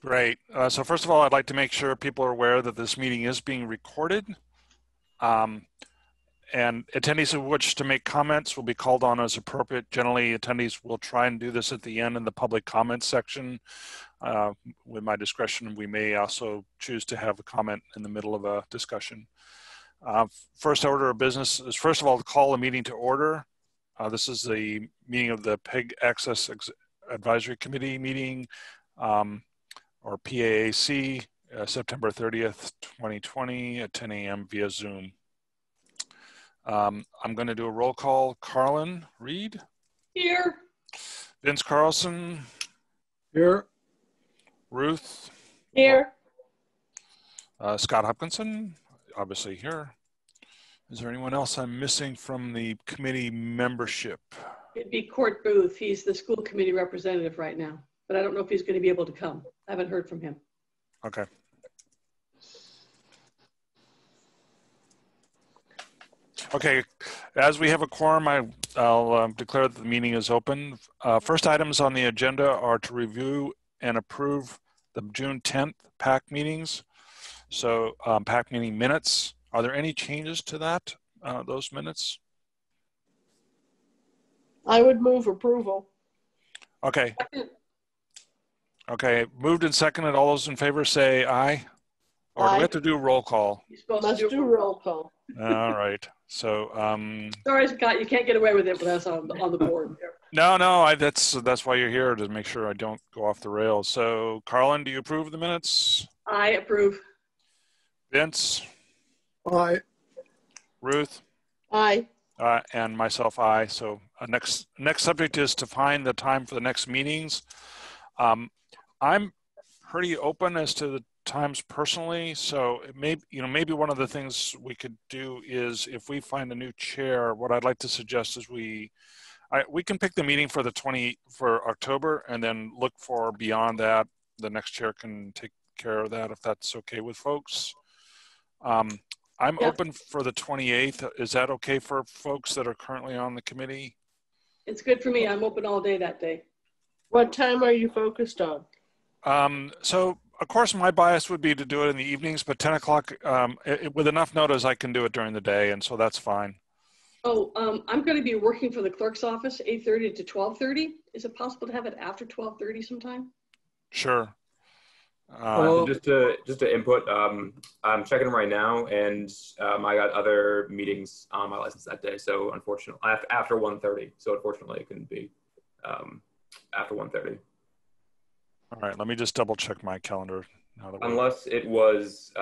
Great. So first of all, I'd like to make sure people are aware that this meeting is being recorded. And attendees who wish to make comments will be called on as appropriate. Generally, attendees will try and do this at the end in the public comments section. With my discretion, we may also choose to have a comment in the middle of a discussion. First order of business is, first of all, to call a meeting to order. This is the meeting of the PEG Access Advisory Committee meeting, or PAAC, September 30th, 2020 at 10 a.m. via Zoom. I'm going to do a roll call. Carlin Reed. Here. Vince Carlson. Here. Ruth. Here. Scott Hopkinson, obviously here. Is there anyone else I'm missing from the committee membership? It'd be Court Booth. He's the school committee representative right now, but I don't know if he's going to be able to come. I haven't heard from him. Okay. Okay, as we have a quorum, I'll declare that the meeting is open. First items on the agenda are to review and approve the June 10th PAC meetings. So PAC meeting minutes. Are there any changes to that, those minutes? I would move approval. Okay. Okay, moved and seconded. All those in favor say aye. Or do we have to do roll call? Let's do roll call. All right. So, sorry, Scott, you can't get away with it with us on the board. No, that's why you're here, to make sure I don't go off the rails. So, Carlin, do you approve the minutes? I approve. Vince? Aye. Ruth? Aye. And myself, aye. So, next subject is to find the time for the next meetings. I'm pretty open as to the times personally, so maybe one of the things we could do is, if we find a new chair, what I'd like to suggest is we can pick the meeting for for October, and then look for beyond that. The next chair can take care of that if that's okay with folks. I'm open for the 28th. Is that okay for folks that are currently on the committee? It's good for me. I'm open all day that day. What time are you focused on? So, of course, my bias would be to do it in the evenings, but 10 o'clock, with enough notice, I can do it during the day, and so that's fine. Oh, I'm going to be working for the clerk's office, 8:30 to 12:30. Is it possible to have it after 12:30 sometime? Sure. Just to input, I'm checking right now, and I got other meetings on my license that day, so unfortunately, after 1:30. So unfortunately, it couldn't be after 1:30. All right, let me just double check my calendar. Unless it was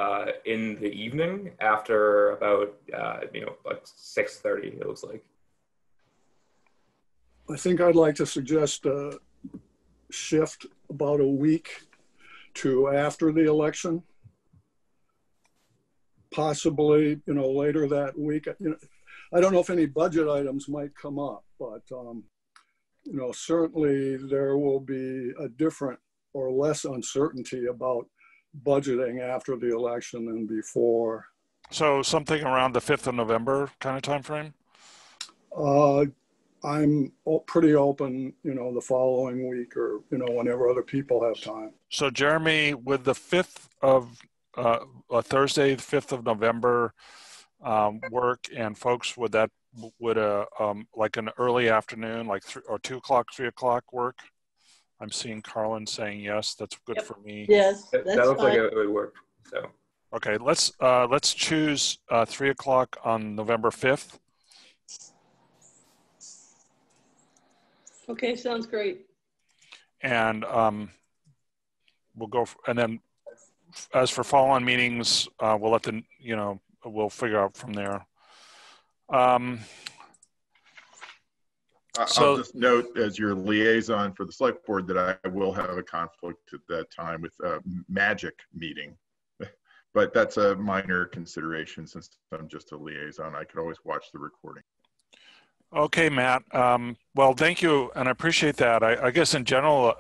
in the evening after about like 6:30, it looks like. I think I'd like to suggest a shift about a week to after the election. Possibly, later that week. I don't know if any budget items might come up, but certainly there will be a different or less uncertainty about budgeting after the election than before. So something around the 5th of November kind of time frame? I'm pretty open, the following week, or, whenever other people have time. So Jeremy, with the 5th of, Thursday, the 5th of November work, and folks, would like an early afternoon, like 2 o'clock, 3 o'clock work? I'm seeing Carlin saying yes. That's good for me. Yes, that looks like it would work. So okay, let's choose 3 o'clock on November 5th. Okay, sounds great. And we'll go. And then, as for follow-on meetings, we'll let we'll figure out from there. I'll just note, as your liaison for the select board, that I will have a conflict at that time with a magic meeting, but that's a minor consideration since I'm just a liaison. I could always watch the recording. Okay, Matt. Well, thank you, and I appreciate that. I guess in general,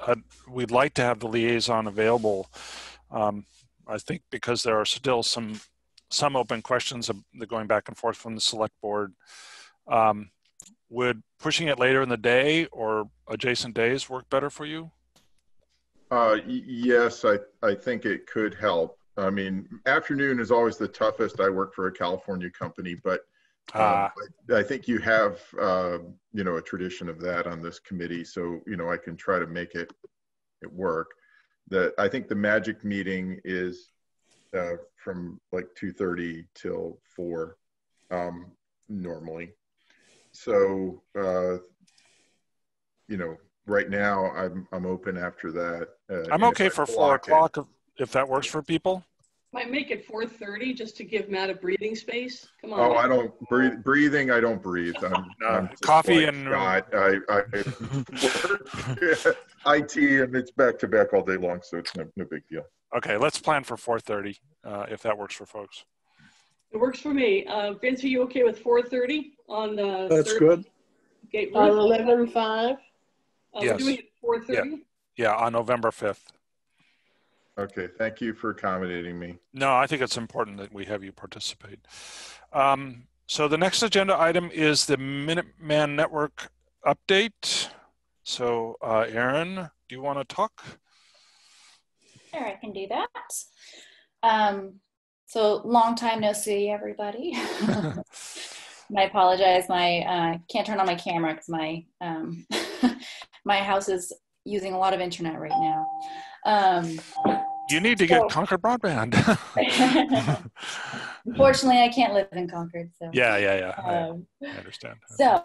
we'd like to have the liaison available. I think because there are still some open questions going back and forth from the select board. Would pushing it later in the day or adjacent days work better for you? Yes, I think it could help. I mean, afternoon is always the toughest. I work for a California company, but I think you have, a tradition of that on this committee. So, I can try to make it work. I think the magic meeting is from like 2:30 till 4 normally. So, right now I'm open after that. I'm okay for 4 o'clock if that works for people. Might make it 4:30 just to give Matt a breathing space. Come on. Oh, I don't breathe. Breathing, I don't breathe. I'm coffee like and Scott. I work IT and it's back to back all day long, so it's no big deal. Okay, let's plan for 4:30 if that works for folks. It works for me. Vince, are you okay with 4:30 on the? That's good. Okay, On 11/5? Yes. We're doing it 4:30. Yeah, on November 5th. Okay, thank you for accommodating me. No, I think it's important that we have you participate. So the next agenda item is the Minuteman Network update. So Erin, do you want to talk? Sure, I can do that. So long time no see, everybody. I apologize. My can't turn on my camera because my my house is using a lot of internet right now. You need to get Concord broadband. Unfortunately, I can't live in Concord. So Yeah. I understand. So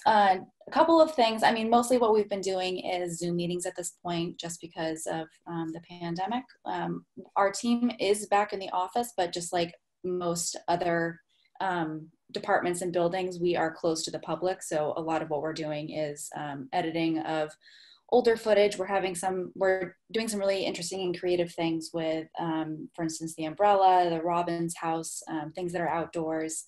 a couple of things. I mean, mostly what we've been doing is Zoom meetings at this point, just because of the pandemic. Our team is back in the office, but just like most other departments and buildings, we are closed to the public. So a lot of what we're doing is editing of older footage. We're doing some really interesting and creative things with, for instance, the umbrella, the Robin's house, things that are outdoors.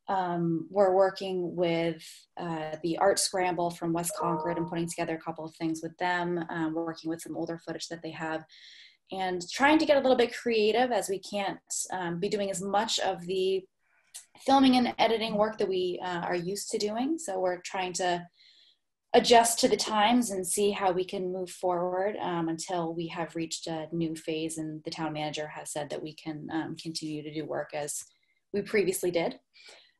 We're working with the Art Scramble from West Concord and putting together a couple of things with them. We're working with some older footage that they have and trying to get a little bit creative, as we can't be doing as much of the filming and editing work that we are used to doing. So we're trying to adjust to the times and see how we can move forward until we have reached a new phase and the town manager has said that we can continue to do work as we previously did.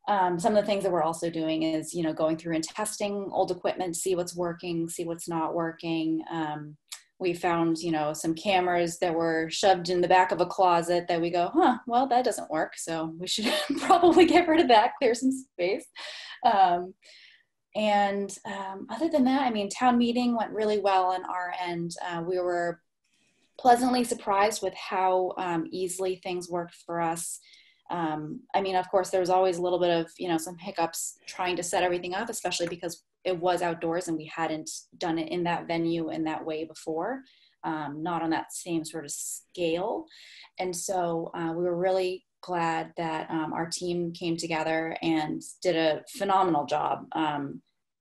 Some of the things that we're also doing is, going through and testing old equipment, see what's working, see what's not working. We found, some cameras that were shoved in the back of a closet that we go, well, that doesn't work. So we should probably get rid of that, clear some space. And other than that, I mean, town meeting went really well on our end. We were pleasantly surprised with how easily things worked for us. I mean, of course, there was always a little bit of, some hiccups trying to set everything up, especially because it was outdoors and we hadn't done it in that venue in that way before, not on that same sort of scale. And so we were really glad that our team came together and did a phenomenal job.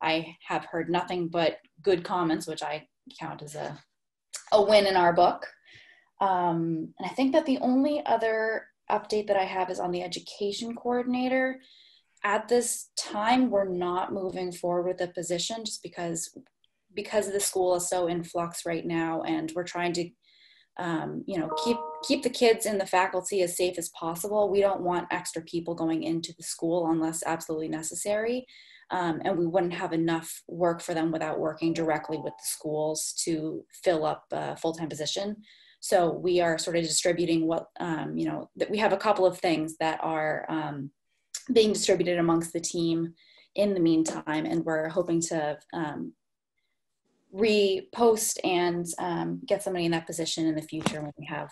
I have heard nothing but good comments, which I count as a win in our book. And I think that the only other update that I have is on the education coordinator. At this time, we're not moving forward with the position just because the school is so in flux right now, and we're trying to keep the kids and the faculty as safe as possible. We don't want extra people going into the school unless absolutely necessary. And we wouldn't have enough work for them without working directly with the schools to fill up a full-time position. So we are sort of distributing what, that we have a couple of things that are being distributed amongst the team in the meantime. And we're hoping to repost and get somebody in that position in the future when we have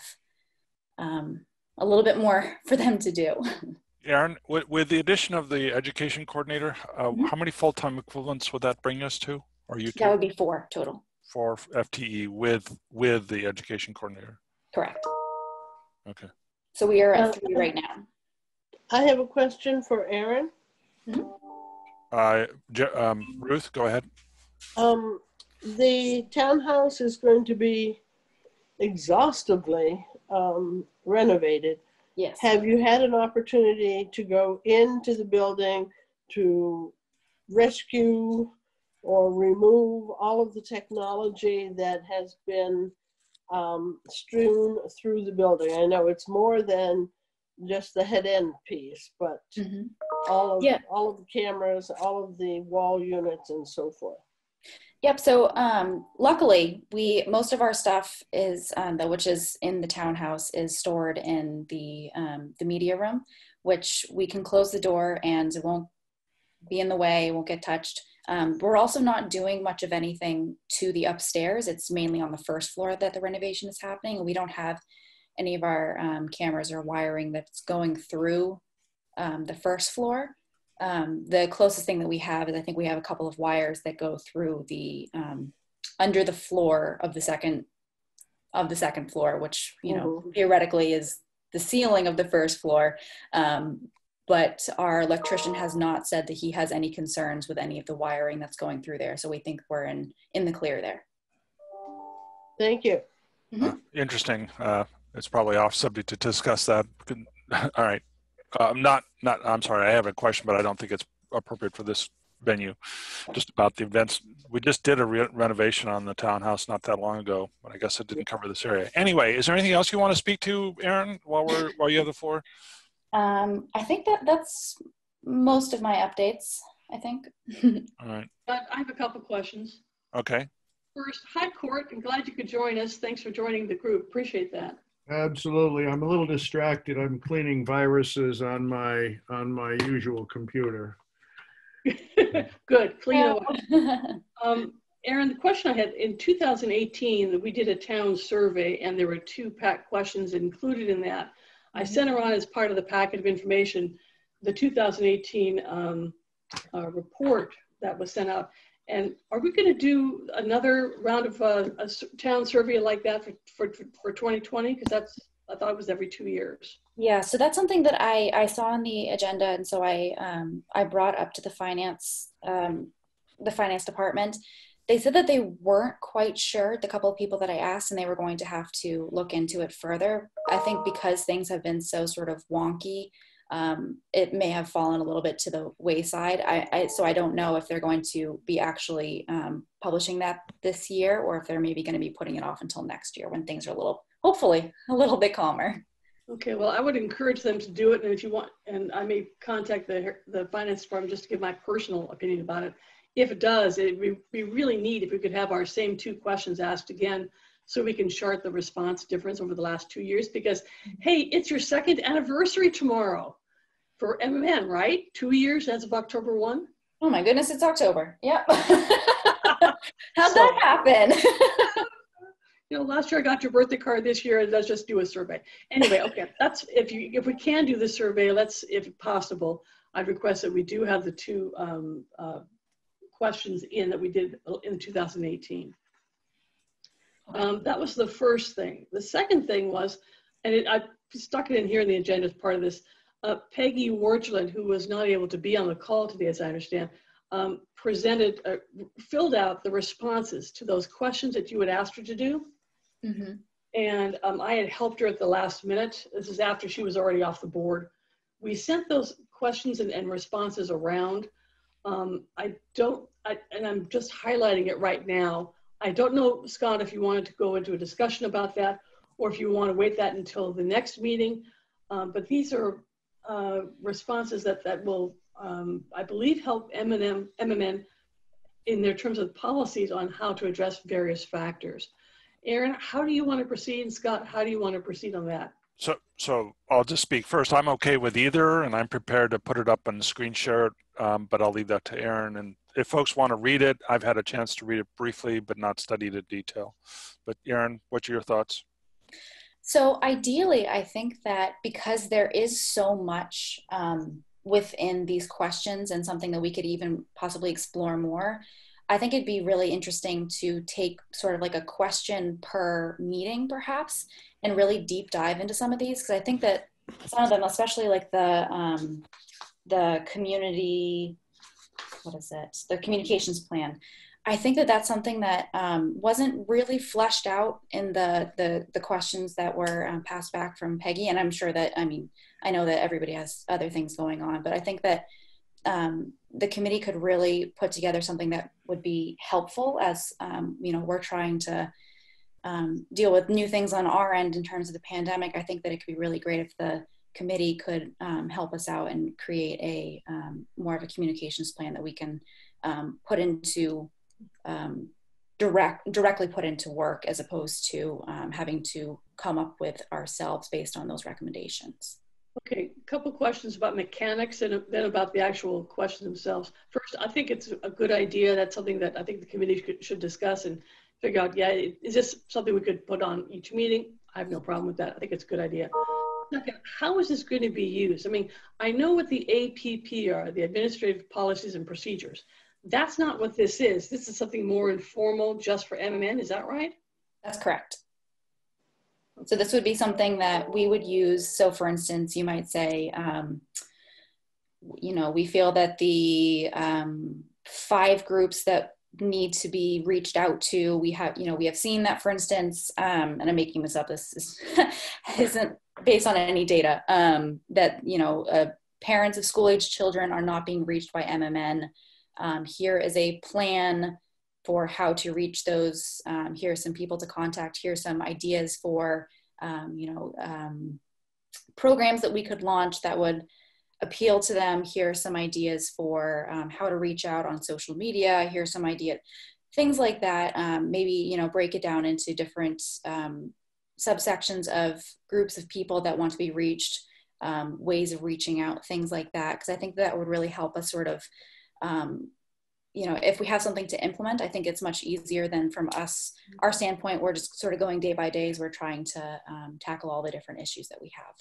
a little bit more for them to do. Erin, with the addition of the education coordinator, how many full-time equivalents would that bring us to? Or you? That would be 4 total. 4 FTE with the education coordinator. Correct. Okay. So we are at 3 right now. I have a question for Erin. Ruth, go ahead. The townhouse is going to be exhaustively renovated. Yes. Have you had an opportunity to go into the building to rescue or remove all of the technology that has been strewn through the building? I know it's more than just the head end piece, but all of the cameras, all of the wall units, and so forth. Yep. So luckily, most of our stuff is which is in the townhouse is stored in the media room, which we can close the door and it won't be in the way, won't get touched. We're also not doing much of anything to the upstairs. It's mainly on the first floor that the renovation is happening, and we don't have any of our cameras or wiring that's going through the first floor. The closest thing that we have is I think we have a couple of wires that go through the under the floor of the second floor, which theoretically is the ceiling of the first floor. But our electrician has not said that he has any concerns with any of the wiring that's going through there. So we think we're in the clear there. Thank you. Interesting. It's probably off subject to discuss that. All right. I'm sorry, I have a question, but I don't think it's appropriate for this venue. Just about the events. We just did a renovation on the townhouse not that long ago, but I guess it didn't cover this area. Anyway, is there anything else you want to speak to, Erin, while you have the floor? I think that's most of my updates, I think. All right. I have a couple questions. Okay. First, hi, Court. I'm glad you could join us. Thanks for joining the group. Appreciate that. Absolutely. I'm a little distracted. I'm cleaning viruses on my usual computer. Good. Clean away. Erin, the question I had, in 2018, we did a town survey and there were 2 packed questions included in that. I sent around as part of the packet of information the 2018 report that was sent out. And are we going to do another round of a town survey like that for 2020? Because I thought it was every 2 years. Yeah, so that's something that I saw on the agenda, and so I brought up to the finance department. They said that they weren't quite sure, the couple of people that I asked, and they were going to have to look into it further. I think because things have been so sort of wonky, it may have fallen a little bit to the wayside. So I don't know if they're going to be actually publishing that this year, or if they're maybe going to be putting it off until next year when things are hopefully a little bit calmer. Okay, well, I would encourage them to do it. And if you want, and I may contact the finance department just to give my personal opinion about it. If it does, it would be really neat if we could have our same 2 questions asked again so we can chart the response difference over the last 2 years. Because, hey, it's your 2nd anniversary tomorrow for MMN, right? 2 years as of October 1? Oh my goodness, it's October. Yep. How'd that happen? Last year I got your birthday card. This year, let's just do a survey. Anyway, okay, that's if we can do the survey, if possible, I'd request that we do have the 2 questions that we did in 2018. That was the first thing. The second thing was, and I stuck it in here in the agenda as part of this, Peggy Wargeland, who was not able to be on the call today, as I understand, filled out the responses to those questions that you had asked her to do. And I had helped her at the last minute. This is after she was already off the board. We sent those questions and responses around. And I'm just highlighting it right now. I don't know, Scott, if you wanted to go into a discussion about that, or if you want to wait that until the next meeting. But these are responses that will, I believe, help MMN in their terms of policies on how to address various factors. Erin, how do you want to proceed? And Scott, how do you want to proceed on that? So I'll just speak first. I'm okay with either, and I'm prepared to put it up on the screen share, but I'll leave that to Erin. And if folks want to read it, I've had a chance to read it briefly, but not studied in detail. But Erin, what's your thoughts? So ideally, I think that because there is so much within these questions and something that we could even possibly explore more, I think it'd be really interesting to take sort of like a question per meeting, perhaps, and really deep dive into some of these. Because I think that some of them, especially like the community, the communications plan, I think that that's something that wasn't really fleshed out in the questions that were passed back from Peggy. And I'm sure that, I know that everybody has other things going on, but I think that the committee could really put together something that would be helpful as, you know, we're trying to deal with new things on our end in terms of the pandemic. I think that it could be really great if the committee could help us out and create a more of a communications plan that we can put into directly put into work, as opposed to having to come up with ourselves based on those recommendations. Okay, a couple questions about mechanics and then about the actual questions themselves. First, I think it's a good idea. That's something that I think the committee should discuss and figure out, yeah, is this something we could put on each meeting? I have no problem with that. I think it's a good idea. Second, how is this going to be used? I mean, I know what the APP are, the Administrative Policies and Procedures. That's not what this is. This is something more informal just for MMN. Is that right? That's correct. So this would be something that we would use. So for instance, you might say, you know, we feel that the 5 groups that need to be reached out to, we have seen that, for instance, and I'm making this up, this isn't based on any data, that, you know, parents of school-age children are not being reached by MMN. Here is a plan for how to reach those. Here are some people to contact. Here are some ideas for, programs that we could launch that would appeal to them. Here are some ideas for how to reach out on social media. Here's some idea, things like that. Maybe, you know, break it down into different subsections of groups of people that want to be reached, ways of reaching out, things like that. Because I think that would really help us sort of, you know, if we have something to implement, I think it's much easier than from our standpoint. We're just sort of going day by day as we're trying to tackle all the different issues that we have.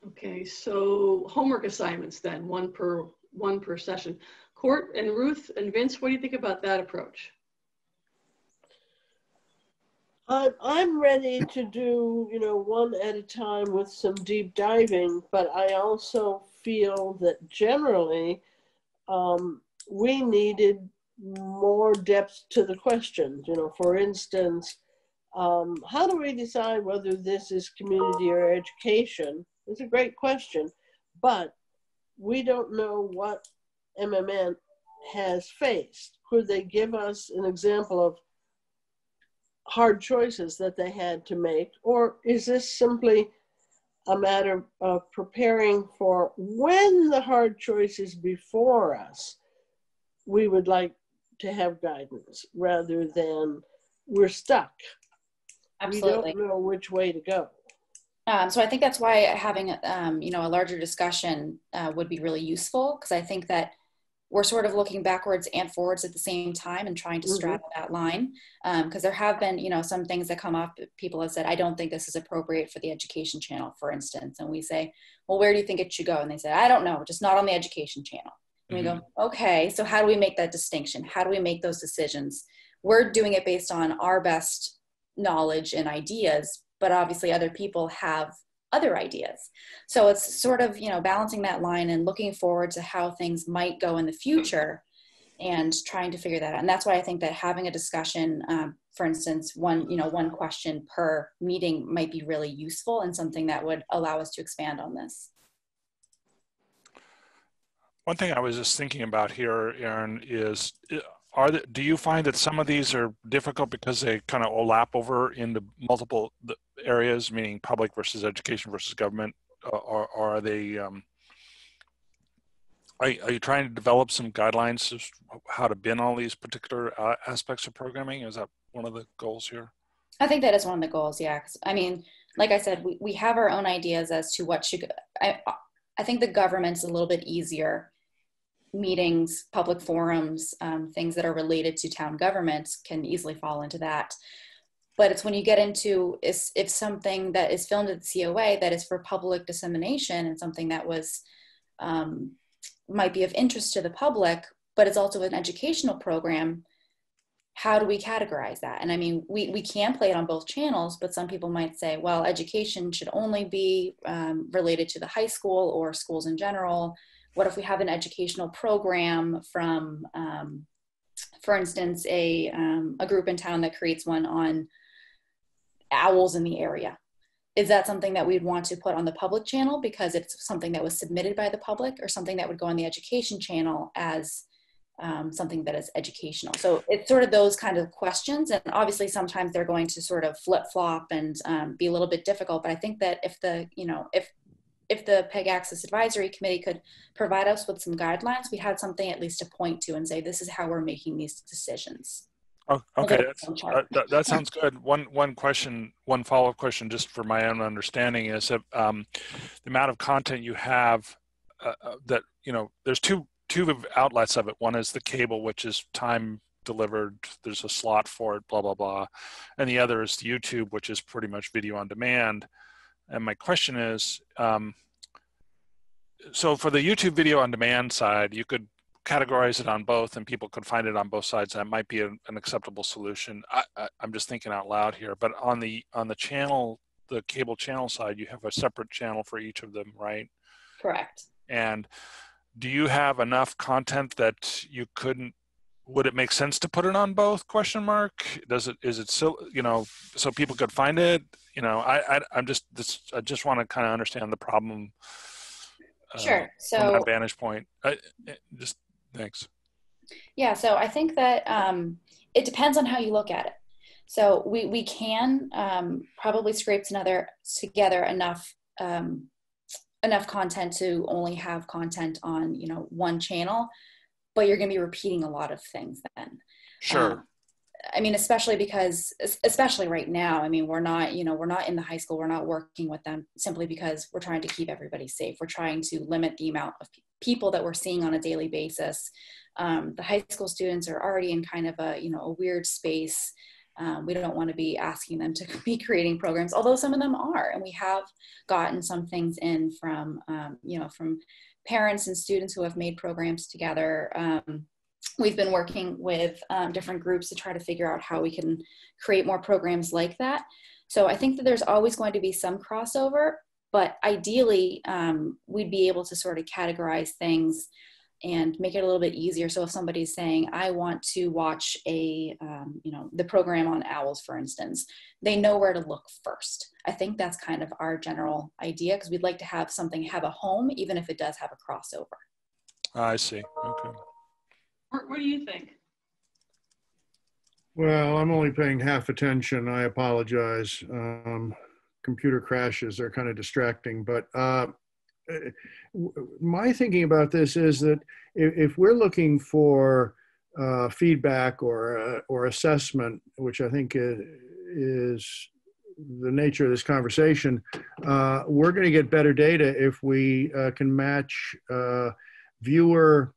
Okay, so homework assignments then, one per session. Court and Ruth and Vince, what do you think about that approach? I'm ready to do, you know, one at a time with some deep diving, but I also feel that generally we needed more depth to the questions. You know, for instance, how do we decide whether this is community or education? It's a great question, but we don't know what MMN has faced. Could they give us an example of hard choices that they had to make? Or is this simply a matter of preparing for when the hard choice is before us, we would like to have guidance rather than we're stuck. Absolutely. We don't know which way to go. So I think that's why having you know, a larger discussion would be really useful, because I think that we're sort of looking backwards and forwards at the same time and trying to straddle that line. Because there have been, you know, some things that come up. People have said, I don't think this is appropriate for the education channel, for instance. And we say, well, where do you think it should go? And they say, I don't know, just not on the education channel. And we go, okay, so how do we make that distinction? How do we make those decisions? We're doing it based on our best knowledge and ideas, but obviously other people have other ideas. So it's sort of, you know, balancing that line and looking forward to how things might go in the future and trying to figure that out. And that's why I think that having a discussion, for instance, one question per meeting might be really useful and something that would allow us to expand on this. One thing I was just thinking about here, Erin, is do you find that some of these are difficult because they kind of overlap over into multiple areas, meaning public versus education versus government, or are they? Are you trying to develop some guidelines of how to bin all these particular aspects of programming? Is that one of the goals here? I think that is one of the goals. Yeah, I mean, like I said, we have our own ideas as to what should. I think the government's a little bit easier. Meetings, public forums, things that are related to town government can easily fall into that. But it's when you get into if something that is filmed at the COA that is for public dissemination and something that was might be of interest to the public, but it's also an educational program, how do we categorize that? And I mean, we can play it on both channels, but some people might say, well, education should only be related to the high school or schools in general. What if we have an educational program from, for instance, a group in town that creates one on owls in the area? is that something that we'd want to put on the public channel because it's something that was submitted by the public, or something that would go on the education channel as something that is educational? So it's sort of those kind of questions. And obviously sometimes they're going to sort of flip flop and be a little bit difficult. But I think that if the, you know, if the PEG Access Advisory Committee could provide us with some guidelines, we had something at least to point to and say, this is how we're making these decisions. Oh, okay, that sounds good. One question, one follow-up question, just for my own understanding, is that the amount of content you have, that, you know, there's two outlets of it. One is the cable, which is time delivered. There's a slot for it, blah, blah, blah. And the other is the YouTube, which is pretty much video on demand. And my question is, so for the YouTube video on demand side, you could categorize it on both and people could find it on both sides. That might be an acceptable solution. I'm just thinking out loud here, but on the channel, the cable channel side, you have a separate channel for each of them, right? Correct. And do you have enough content that you couldn't, would it make sense to put it on both, question mark? Is it still, you know, so people could find it? You know, I just want to kind of understand the problem. Sure. So from that vantage point, just thanks. Yeah. So I think that it depends on how you look at it. So we can probably scrape together enough content to only have content on, you know, one channel, but you're going to be repeating a lot of things then. Sure. I mean, especially because, especially right now, I mean, we're not in the high school, we're not working with them simply because we're trying to keep everybody safe. We're trying to limit the amount of people that we're seeing on a daily basis. The high school students are already in kind of a weird space. We don't want to be asking them to be creating programs, although some of them are. And we have gotten some things in from, from parents and students who have made programs together. We've been working with different groups to try to figure out how we can create more programs like that. So I think that there's always going to be some crossover, but ideally we'd be able to sort of categorize things and make it a little bit easier. So if somebody's saying, I want to watch the program on owls, for instance, they know where to look first. I think that's kind of our general idea, because we'd like to have something have a home, even if it does have a crossover. I see. Okay. What do you think? Well, I'm only paying half attention. I apologize. Computer crashes are kind of distracting, but my thinking about this is that if we're looking for feedback or assessment, which I think is the nature of this conversation, we're going to get better data if we can match viewer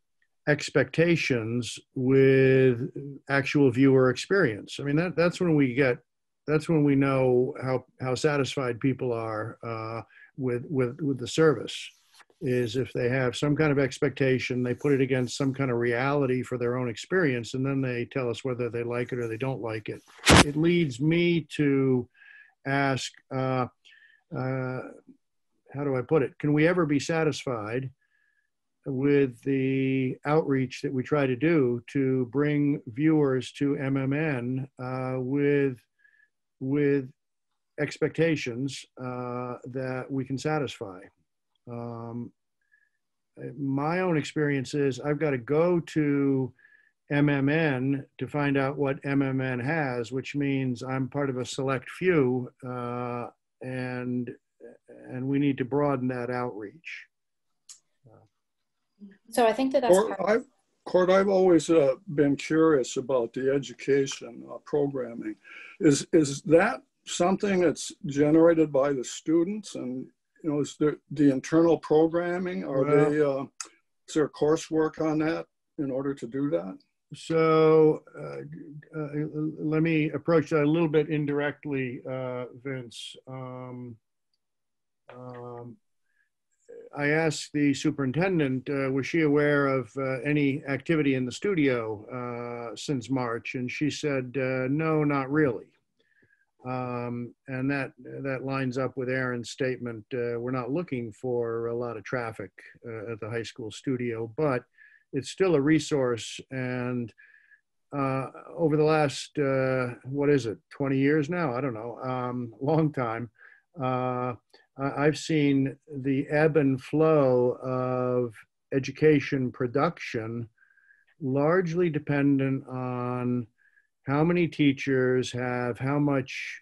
expectations with actual viewer experience. I mean, that's when we know how satisfied people are with the service, is if they have some kind of expectation, they put it against some kind of reality for their own experience, and then they tell us whether they like it or they don't like it. It leads me to ask, how do I put it? Can we ever be satisfied with the outreach that we try to do to bring viewers to MMN with expectations that we can satisfy? My own experience is I've got to go to MMN to find out what MMN has, which means I'm part of a select few, and we need to broaden that outreach. So I think that's Cord, I've always been curious about the education programming. Is that something that's generated by the students, and is the internal programming? Is there coursework on that in order to do that? So let me approach that a little bit indirectly, Vince. I asked the superintendent, was she aware of any activity in the studio since March? And she said, no, not really. And that lines up with Erin's statement. We're not looking for a lot of traffic at the high school studio, but it's still a resource. And over the last, 20 years now? I don't know, long time. I've seen the ebb and flow of education production largely dependent on how many teachers have how much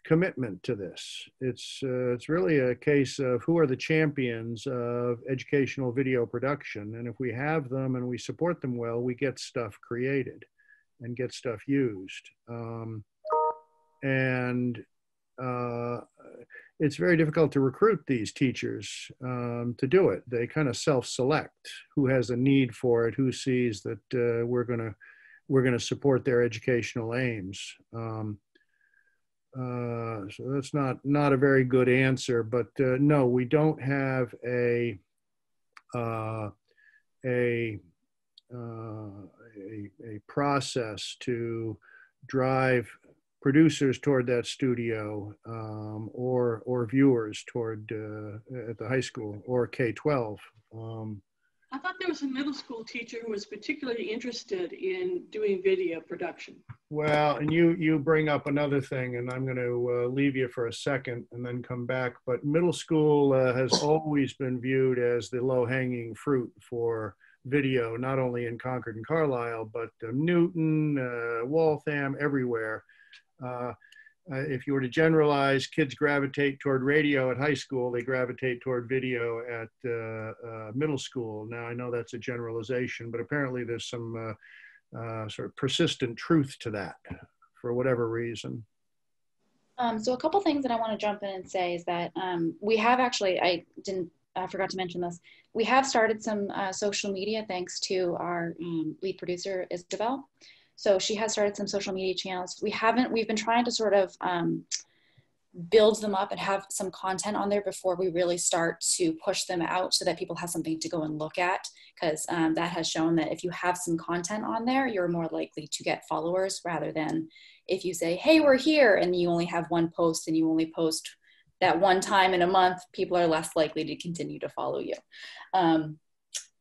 commitment to this. It's really a case of who are the champions of educational video production. And if we have them and we support them well, we get stuff created and get stuff used. It's very difficult to recruit these teachers to do it. They kind of self-select who has a need for it, who sees that we're going to support their educational aims. So that's not a very good answer, but no, we don't have a process to drive producers toward that studio or viewers toward at the high school or K-12. I thought there was a middle school teacher who was particularly interested in doing video production. Well, and you bring up another thing, and I'm going to leave you for a second and then come back. But middle school has always been viewed as the low-hanging fruit for video, not only in Concord and Carlisle, but Newton, Waltham, everywhere. If you were to generalize, kids gravitate toward radio at high school, they gravitate toward video at middle school. Now, I know that's a generalization, but apparently there's some sort of persistent truth to that for whatever reason. So a couple things that I want to jump in and say is that we have actually, I forgot to mention this, we have started some social media thanks to our lead producer, Isabel. So she has started some social media channels. We've been trying to sort of build them up and have some content on there before we really start to push them out so that people have something to go and look at. Because that has shown that if you have some content on there, you're more likely to get followers rather than if you say, hey, we're here, and you only have one post and you only post that one time in a month, people are less likely to continue to follow you.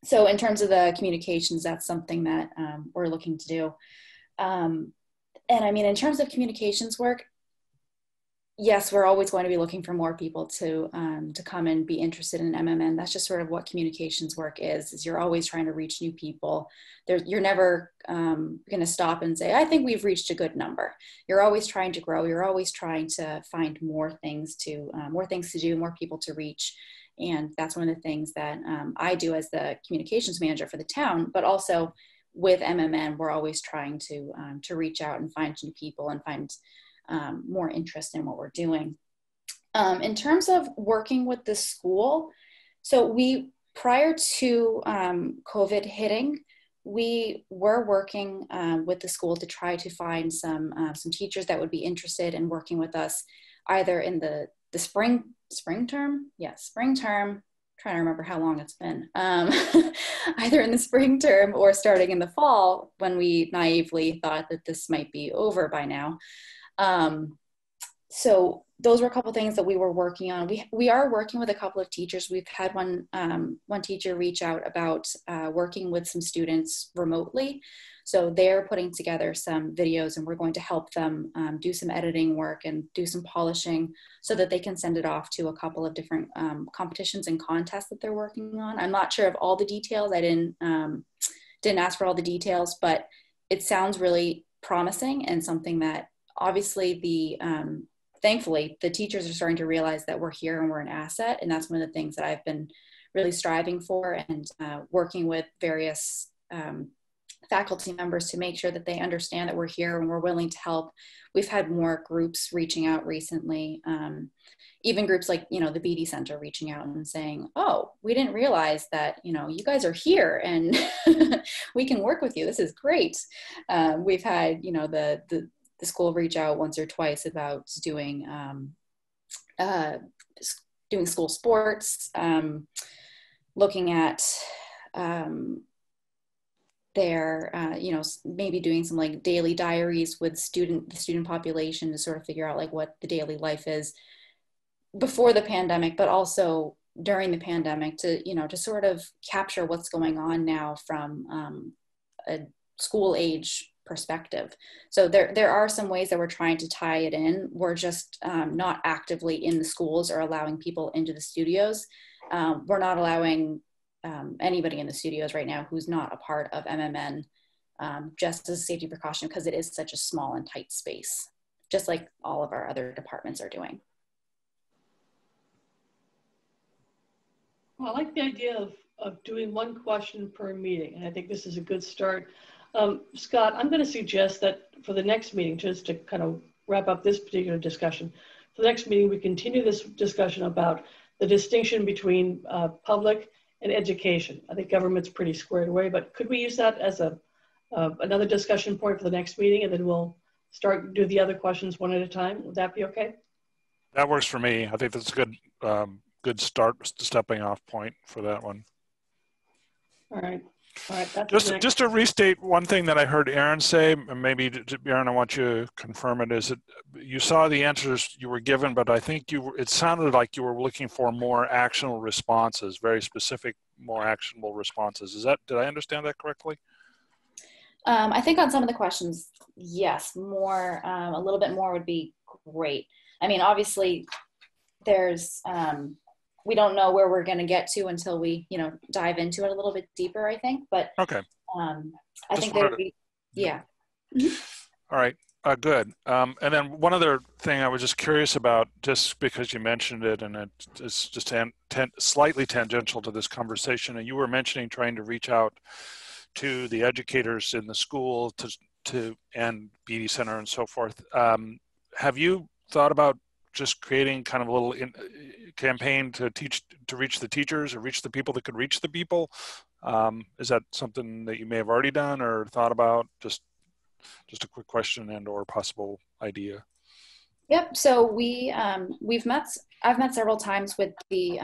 So in terms of the communications, that's something that we're looking to do. And I mean, in terms of communications work, yes, we're always going to be looking for more people to come and be interested in MMN. That's just sort of what communications work is you're always trying to reach new people. You're never going to stop and say, I think we've reached a good number. You're always trying to grow. You're always trying to find more things to do, more people to reach. And that's one of the things that I do as the communications manager for the town, but also with MMN, we're always trying to reach out and find new people and find more interest in what we're doing. In terms of working with the school, so prior to COVID hitting, we were working with the school to try to find some teachers that would be interested in working with us either in the spring term. Yeah, spring term. Trying to remember how long it's been, either in the spring term or starting in the fall when we naively thought that this might be over by now. So those were a couple things that we were working on. We are working with a couple of teachers. We've had one teacher reach out about working with some students remotely. So they're putting together some videos and we're going to help them do some editing work and do some polishing so that they can send it off to a couple of different competitions and contests that they're working on. I'm not sure of all the details. I didn't ask for all the details, but it sounds really promising and something that obviously thankfully the teachers are starting to realize that we're here and we're an asset. And that's one of the things that I've been really striving for and working with various faculty members to make sure that they understand that we're here and we're willing to help. We've had more groups reaching out recently, even groups like, the BD Center reaching out and saying, oh, we didn't realize that, you guys are here and we can work with you. This is great. We've had, the school reach out once or twice about doing school sports, looking at maybe doing some like daily diaries with the student population to sort of figure out like what the daily life is before the pandemic, but also during the pandemic to sort of capture what's going on now from a school age perspective. So there are some ways that we're trying to tie it in. We're just not actively in the schools or allowing people into the studios. We're not allowing anybody in the studios right now who's not a part of MMN, just as a safety precaution, because it is such a small and tight space, just like all of our other departments are doing. Well, I like the idea of doing one question per meeting, and I think this is a good start. Scott, I'm going to suggest that for the next meeting, just to kind of wrap up this particular discussion, for the next meeting, we continue this discussion about the distinction between public and education. I think government's pretty squared away, but could we use that as another discussion point for the next meeting, and then we'll do the other questions one at a time? Would that be okay? That works for me. I think that's a good stepping off point for that one. All right. All right. That's just to restate one thing that I heard Erin say, and maybe Erin, I want you to confirm it, is that you saw the answers you were given, but I think it sounded like you were looking for more actionable responses, very specific, more actionable responses. Did I understand that correctly? I think on some of the questions, yes, more, a little bit more would be great. I mean, obviously there's, we don't know where we're going to get to until we, dive into it a little bit deeper, I think. But okay. I think there would be, yeah. Mm-hmm. All right, good. And then one other thing I was just curious about, just because you mentioned it, and it's just slightly tangential to this conversation, and you were mentioning trying to reach out to the educators in the school and BD Center and so forth. Have you thought about just creating kind of a little campaign to reach the teachers or reach the people that could reach the people? Is that something that you may have already done or thought about? Just a quick question and or possible idea. Yep. So I've met several times with the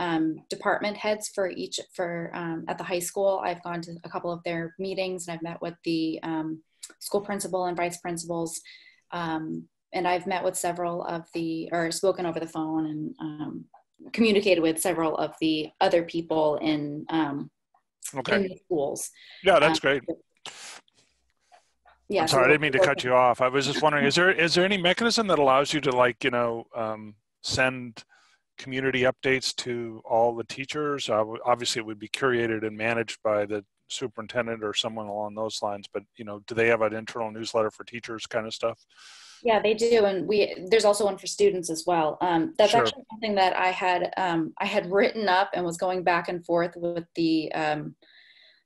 department heads at the high school. I've gone to a couple of their meetings, and I've met with the school principal and vice principals. And I've met with spoken over the phone and communicated with several of the other people in the schools. Yeah, that's great. Yeah, I'm sorry, I didn't mean to cut you off. I was just wondering, is there any mechanism that allows you to send community updates to all the teachers? Obviously, it would be curated and managed by the superintendent or someone along those lines. But do they have an internal newsletter for teachers, kind of stuff? Yeah, they do, and there's also one for students as well. That's Sure. Actually something that I had written up and was going back and forth with the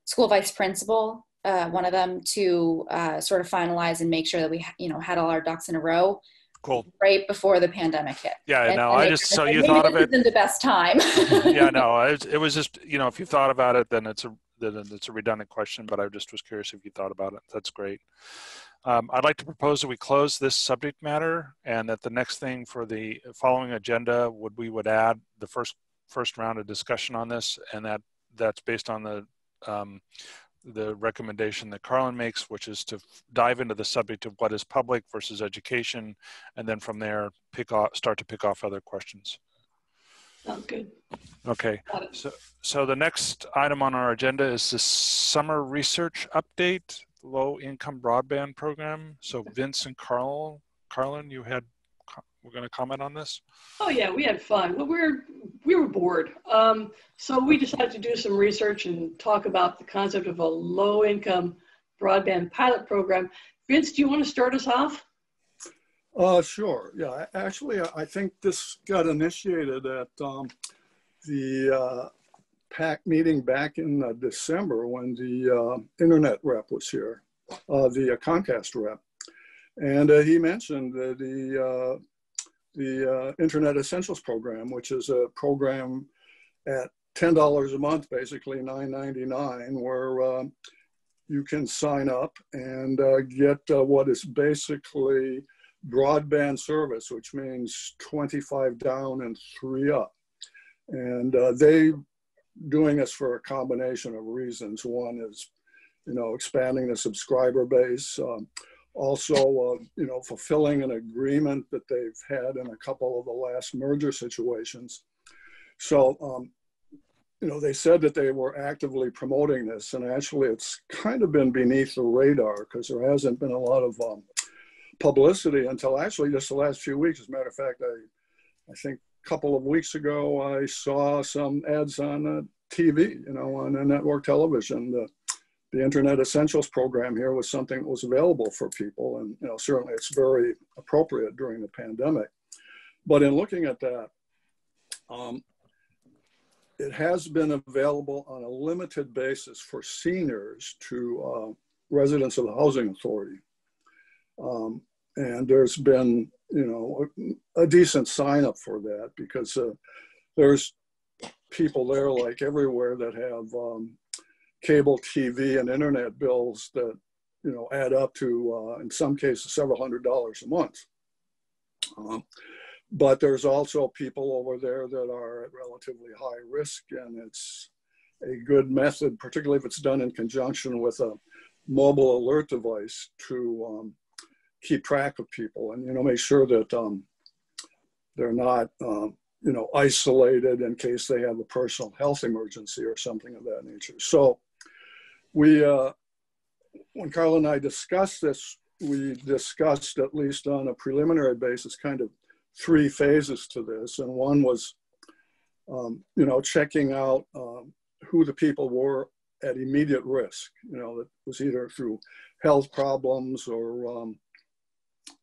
school vice principal, one of them, to sort of finalize and make sure that we had all our ducks in a row. Cool. Right before the pandemic hit. Yeah, and, no, and I just so you thought of it. Isn't the best time. Yeah, no, it was just if you thought about it, then it's a redundant question. But I just was curious if you thought about it. That's great. I'd like to propose that we close this subject matter, and that the next thing for the following agenda we would add the first round of discussion on this, and that's based on the recommendation that Carlin makes, which is to dive into the subject of what is public versus education, and then from there start to pick off other questions. Sounds good. Okay, so the next item on our agenda is the summer research update, low income broadband program. So Vince and Carlin, we're going to comment on this. Oh yeah, we had fun. Well, we were bored. So we decided to do some research and talk about the concept of a low income broadband pilot program. Vince, do you want to start us off? Sure. Yeah, actually, I think this got initiated at the PAC meeting back in December when the internet rep was here, the Comcast rep. And he mentioned the Internet Essentials program, which is a program at $10 a month, basically $9.99, where you can sign up and get what is basically broadband service, which means 25 down and 3 up. And they doing this for a combination of reasons. One is, expanding the subscriber base. Also, fulfilling an agreement that they've had in a couple of the last merger situations. So, you know, they said that they were actively promoting this, and actually it's kind of been beneath the radar because there hasn't been a lot of publicity until actually just the last few weeks. As a matter of fact, I think a couple of weeks ago, I saw some ads on TV, you know, on a network television. The Internet Essentials program here was something that was available for people, and you know, certainly it's very appropriate during the pandemic. But in looking at that, it has been available on a limited basis for seniors to residents of the housing authority. And there's been, you know, a decent sign up for that because there's people there like everywhere that have cable TV and internet bills that, you know, add up to, in some cases, several $100s a month. But there's also people over there that are at relatively high risk, and it's a good method, particularly if it's done in conjunction with a mobile alert device, to keep track of people and, you know, make sure that they're not, you know, isolated in case they have a personal health emergency or something of that nature. So we, when Carla and I discussed this, we discussed, at least on a preliminary basis, kind of 3 phases to this. And one was, you know, checking out who the people were at immediate risk, you know, that was either through health problems or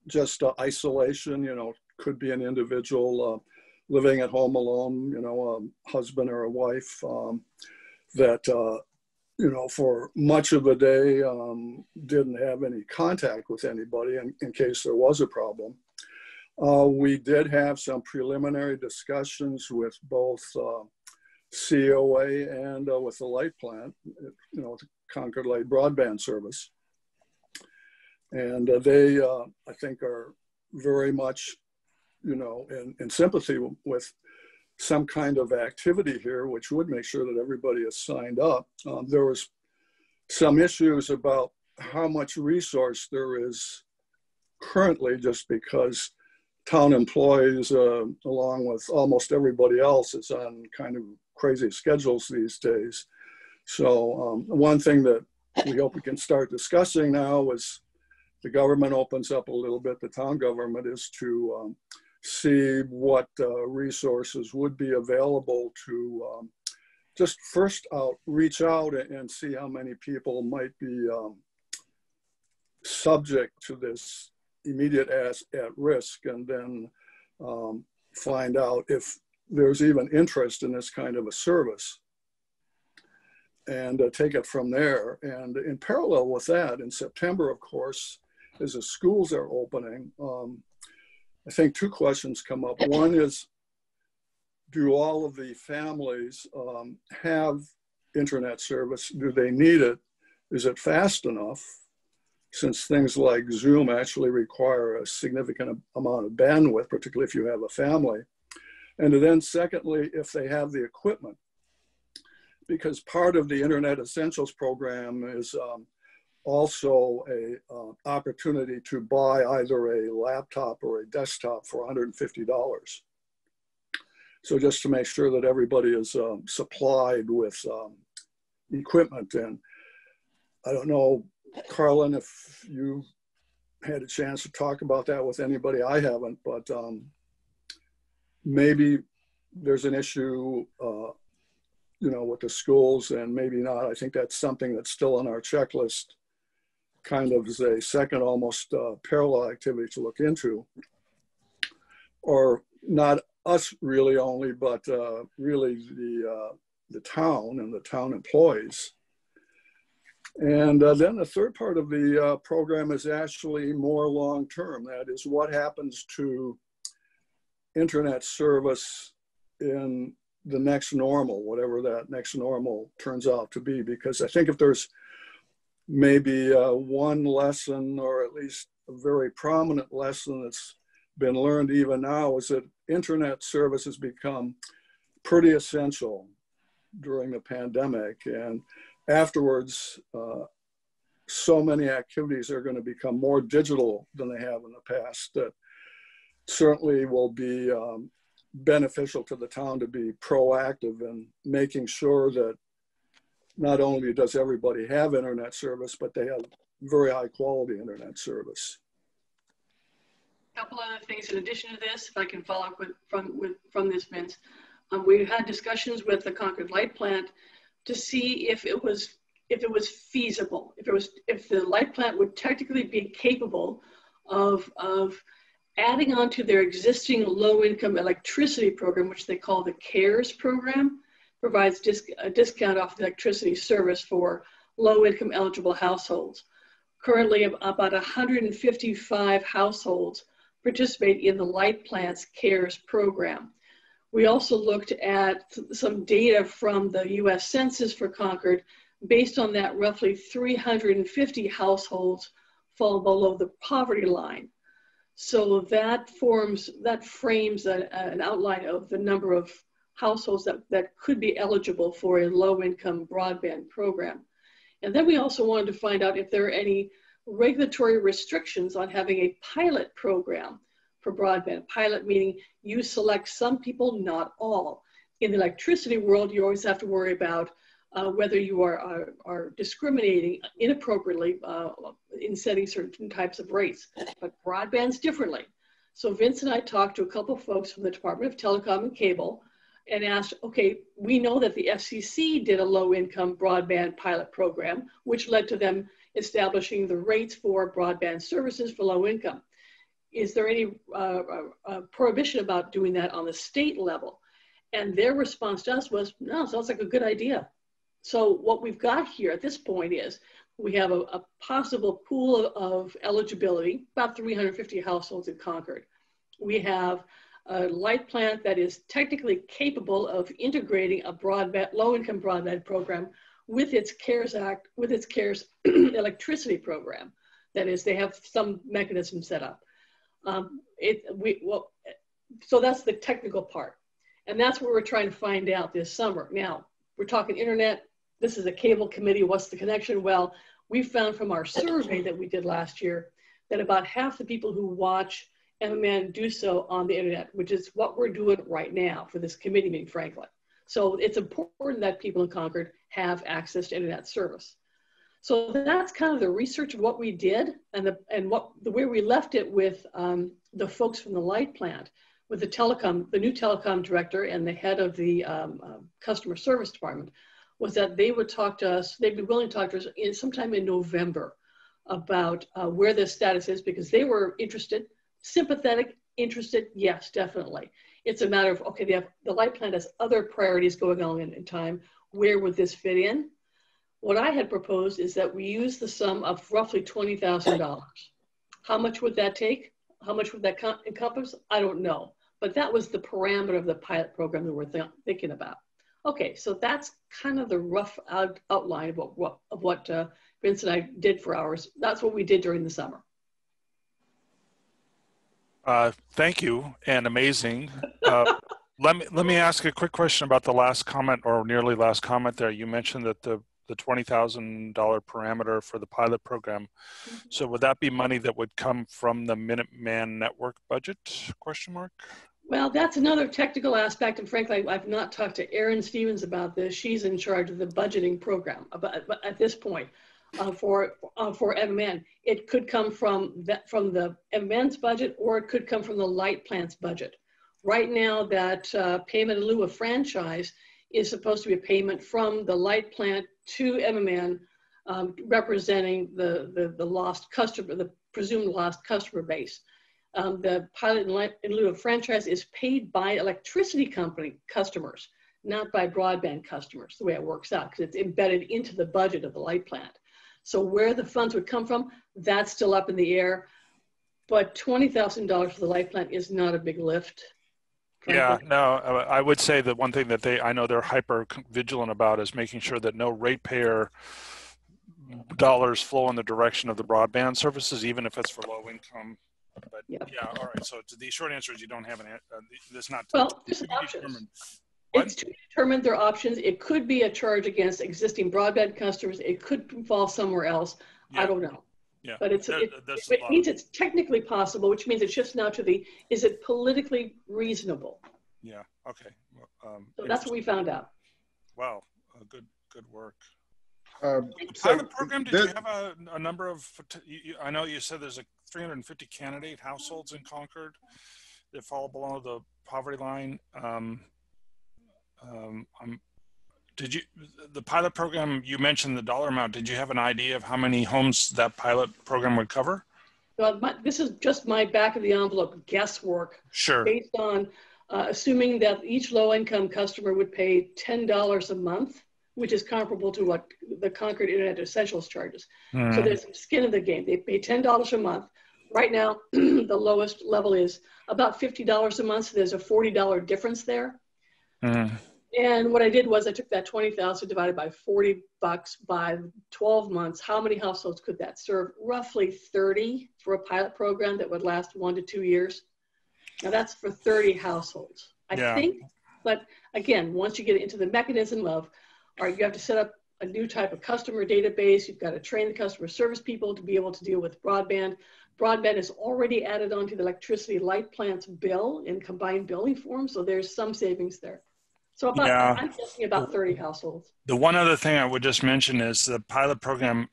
just isolation, you know, could be an individual living at home alone, you know, a husband or a wife that, you know, for much of the day didn't have any contact with anybody in case there was a problem. We did have some preliminary discussions with both COA and with the light plant, you know, the Concord Light Broadband Service. And they, I think, are very much, you know, in sympathy with some kind of activity here, which would make sure that everybody is signed up. There was some issues about how much resource there is currently, just because town employees, along with almost everybody else, is on kind of crazy schedules these days. So one thing that we hope we can start discussing now is the government opens up a little bit, the town government, is to see what resources would be available to just first reach out and see how many people might be subject to this immediate at risk, and then find out if there's even interest in this kind of a service, and take it from there. And in parallel with that, in September, of course, as the schools are opening, I think 2 questions come up. One is, do all of the families have internet service? Do they need it? Is it fast enough? Since things like Zoom actually require a significant amount of bandwidth, particularly if you have a family. And then secondly, if they have the equipment, because part of the Internet Essentials program is also a opportunity to buy either a laptop or a desktop for $150. So just to make sure that everybody is supplied with equipment. And I don't know, Carlin, if you had a chance to talk about that with anybody. I haven't, but maybe there's an issue, you know, with the schools, and maybe not. I think that's something that's still on our checklist, kind of as a second, almost parallel activity to look into. Or not us really only, but really the town and the town employees. And then the third part of the program is actually more long-term. That is, what happens to internet service in the next normal, whatever that next normal turns out to be. Because I think if there's maybe one lesson, or at least a very prominent lesson that's been learned even now, is that internet service has become pretty essential during the pandemic. And afterwards, so many activities are going to become more digital than they have in the past, that certainly will be beneficial to the town to be proactive in making sure that not only does everybody have internet service, but they have very high quality internet service. A couple other things in addition to this, if I can follow up from this, Vince. We had discussions with the Concord Light Plant to see if it was feasible, if the light plant would technically be capable of adding on to their existing low-income electricity program, which they call the CARES program, provides a discount off the electricity service for low-income eligible households. Currently, about 155 households participate in the light plant's CARES program. We also looked at some data from the US Census for Concord. Based on that, roughly 350 households fall below the poverty line. So that frames an outline of the number of households that could be eligible for a low-income broadband program. And then we also wanted to find out if there are any regulatory restrictions on having a pilot program for broadband. Pilot meaning you select some people, not all. In the electricity world, you always have to worry about whether you are discriminating inappropriately in setting certain types of rates, but broadband's differently. So Vince and I talked to a couple of folks from the Department of Telecom and Cable and asked, okay, we know that the FCC did a low-income broadband pilot program, which led to them establishing the rates for broadband services for low income. Is there any prohibition about doing that on the state level? And their response to us was, no, sounds like a good idea. So what we've got here at this point is we have a possible pool of eligibility, about 350 households in Concord. We have a light plant that is technically capable of integrating a broadband, low-income broadband program with its CARES Act, with its CARES electricity program. That is, they have some mechanism set up. So that's the technical part. And that's what we're trying to find out this summer. Now, we're talking internet. This is a cable committee. What's the connection? Well, we found from our survey that we did last year that about half the people who watch MMN do so on the internet, which is what we're doing right now for this committee meeting, frankly. So it's important that people in Concord have access to internet service. So that's kind of the research of what we did and the way we left it with the folks from the light plant, with the new telecom director and the head of the customer service department, was that they would talk to us, they'd be willing to talk to us sometime in November about where the status is, because they were interested, sympathetic, interested, yes, definitely. It's a matter of, okay, the light plant has other priorities going on in time. Where would this fit in? What I had proposed is that we use the sum of roughly $20,000. How much would that take? How much would that encompass? I don't know. But that was the parameter of the pilot program that we're thinking about. Okay, so that's kind of the rough outline of what Vince and I did for ours. That's what we did during the summer. Thank you, and amazing. Let me ask a quick question about the last comment, or nearly last comment there. You mentioned that the $20,000 parameter for the pilot program. So would that be money that would come from the Minuteman Network budget, question mark? Well, that's another technical aspect, and frankly, I've not talked to Erin Stevens about this. She's in charge of the budgeting program at this point for MMN. It could come from the MMN's budget, or it could come from the light plant's budget. Right now, that payment in lieu of franchise is supposed to be a payment from the light plant to MMN, representing the lost customer, the presumed lost customer base. The pilot in lieu of franchise is paid by electricity company customers, not by broadband customers, the way it works out, because it's embedded into the budget of the light plant. So where the funds would come from, that's still up in the air. But $20,000 for the light plant is not a big lift. Frankly. Yeah, no, I would say that one thing that I know they're hyper vigilant about is making sure that no ratepayer dollars flow in the direction of the broadband services, even if it's for low income. But yeah, all right. So the short answer is you don't have an. There's not. Well, there's options. It's to determine their options. It could be a charge against existing broadband customers. It could fall somewhere else. Yeah. I don't know. Yeah. But it means it's technically possible, which means it shifts now to is it politically reasonable? Yeah. Okay. So that's what we found out. Wow. Good work. So Pilot program, did you have a number of, I know you said there's 350 candidate households in Concord that fall below the poverty line. Did you, the pilot program, you mentioned the dollar amount. Did you have an idea of how many homes that pilot program would cover? Well, this is just my back of the envelope guesswork. Sure. Based on assuming that each low-income customer would pay $10 a month, which is comparable to what the Concord Internet Essentials charges. So there's some skin in the game. They pay $10 a month. Right now, the lowest level is about $50 a month. So there's a $40 difference there. And what I did was I took that 20,000 divided by 40 bucks by 12 months. How many households could that serve? Roughly 30 for a pilot program that would last 1 to 2 years. Now that's for 30 households. I think, but again, once you get into the mechanism of, all right, you have to set up a new type of customer database. You've got to train the customer service people to be able to deal with broadband. Broadband is already added onto the electricity light plant's bill in combined billing form. So there's some savings there. So about, I'm guessing about 30 households. The one other thing I would just mention is the pilot program,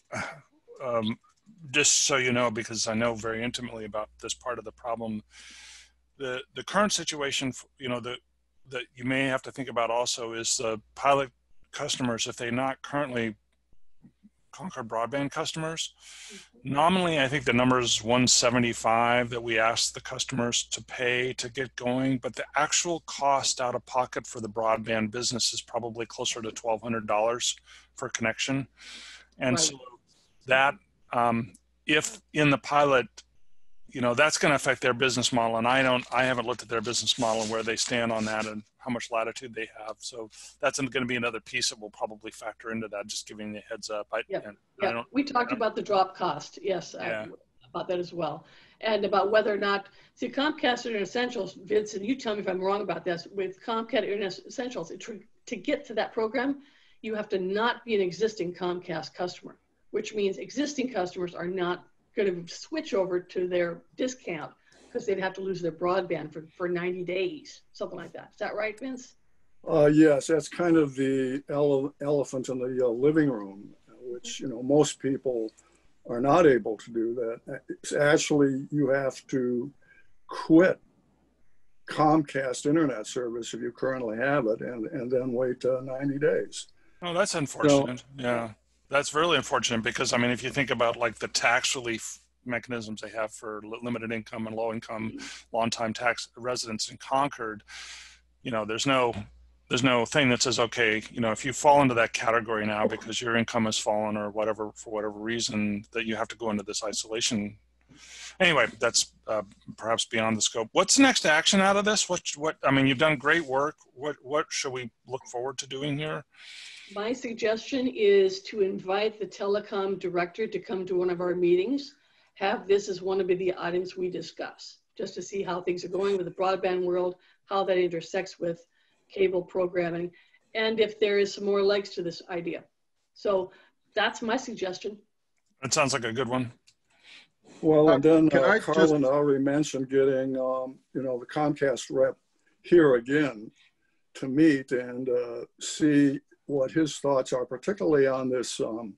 just so you know, because I know very intimately about this part of the problem, the current situation, you know, that you may have to think about also is the pilot customers, if they're not currently Concord broadband customers. Nominally, I think the number is $175 that we asked the customers to pay to get going, but the actual cost out of pocket for the broadband business is probably closer to $1,200 for connection. And so that, if in the pilot, you know, that's going to affect their business model. And I haven't looked at their business model and where they stand on that and how much latitude they have. So that's going to be another piece that will probably factor into that, just giving the heads up. We talked about the drop cost. Yes, about that as well. And about whether or not, see, Comcast Internet Essentials, Vince, and you tell me if I'm wrong about this, with Comcast Internet Essentials, to get to that program, you have to not be an existing Comcast customer, which means existing customers are not going to switch over to their discount because they'd have to lose their broadband for 90 days, something like that. Is that right, Vince? Yes, that's kind of the elephant in the living room, which, you know, most people are not able to do that. It's actually, you have to quit Comcast internet service if you currently have it and then wait 90 days. Oh, that's unfortunate. So, that's really unfortunate because, I mean, if you think about like the tax relief mechanisms they have for limited income and low income, long-time tax residents in Concord, you know, there's no thing that says, okay, you know, if you fall into that category now because your income has fallen or whatever, for whatever reason, that you have to go into this isolation. Anyway, that's perhaps beyond the scope. What's the next action out of this? What, I mean, you've done great work. What should we look forward to doing here? My suggestion is to invite the telecom director to come to one of our meetings, have this as one of the items we discuss, just to see how things are going with the broadband world, how that intersects with cable programming, and if there is some more legs to this idea. So that's my suggestion. That sounds like a good one. Well, and then Carlin already mentioned getting, you know, the Comcast rep here again to meet and see what his thoughts are, particularly on this, you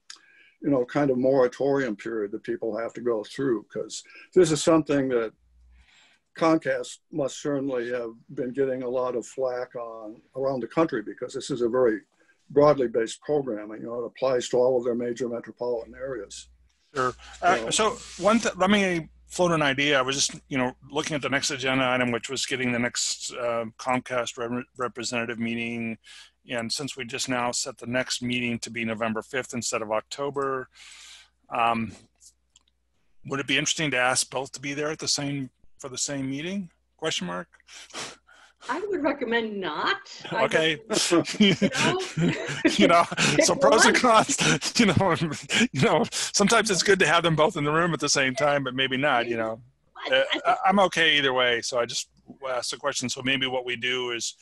know, kind of moratorium period that people have to go through, because this is something that Comcast must certainly have been getting a lot of flack on around the country, because this is a very broadly based programming. You know, it applies to all of their major metropolitan areas. Sure. So let me float an idea. I was just, you know, looking at the next agenda item, which was getting the next Comcast representative meeting. And since we just now set the next meeting to be November 5th instead of October, would it be interesting to ask both to be there at the same, for the same meeting? Question mark. I would recommend not. Okay. You know, so pros and cons, you know, sometimes it's good to have them both in the room at the same time, but maybe not, you know. I'm okay either way. So I just asked the question. So maybe what we do is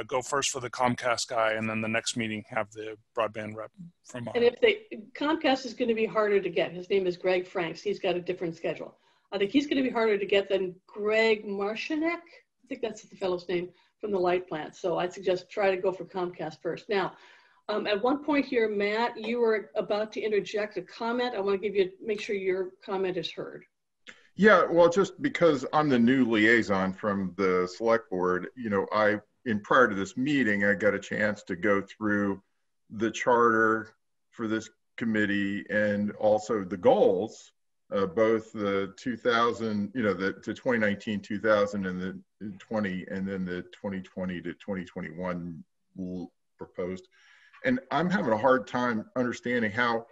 go first for the Comcast guy, and then the next meeting have the broadband rep from. And if Comcast is going to be harder to get. His name is Greg Franks. He's got a different schedule. I think he's going to be harder to get than Greg Marcinek. think that's the fellow's name, from the light plant. So I'd suggest try to go for Comcast first. Now, at one point here, Matt, you were about to interject a comment. I want to make sure your comment is heard. Yeah, well, just because I'm the new liaison from the select board, you know, prior to this meeting, I got a chance to go through the charter for this committee and also the goals, both the 2000, you know, the 2019, 2000 and the 20, and then the 2020 to 2021 proposed. And I'm having a hard time understanding how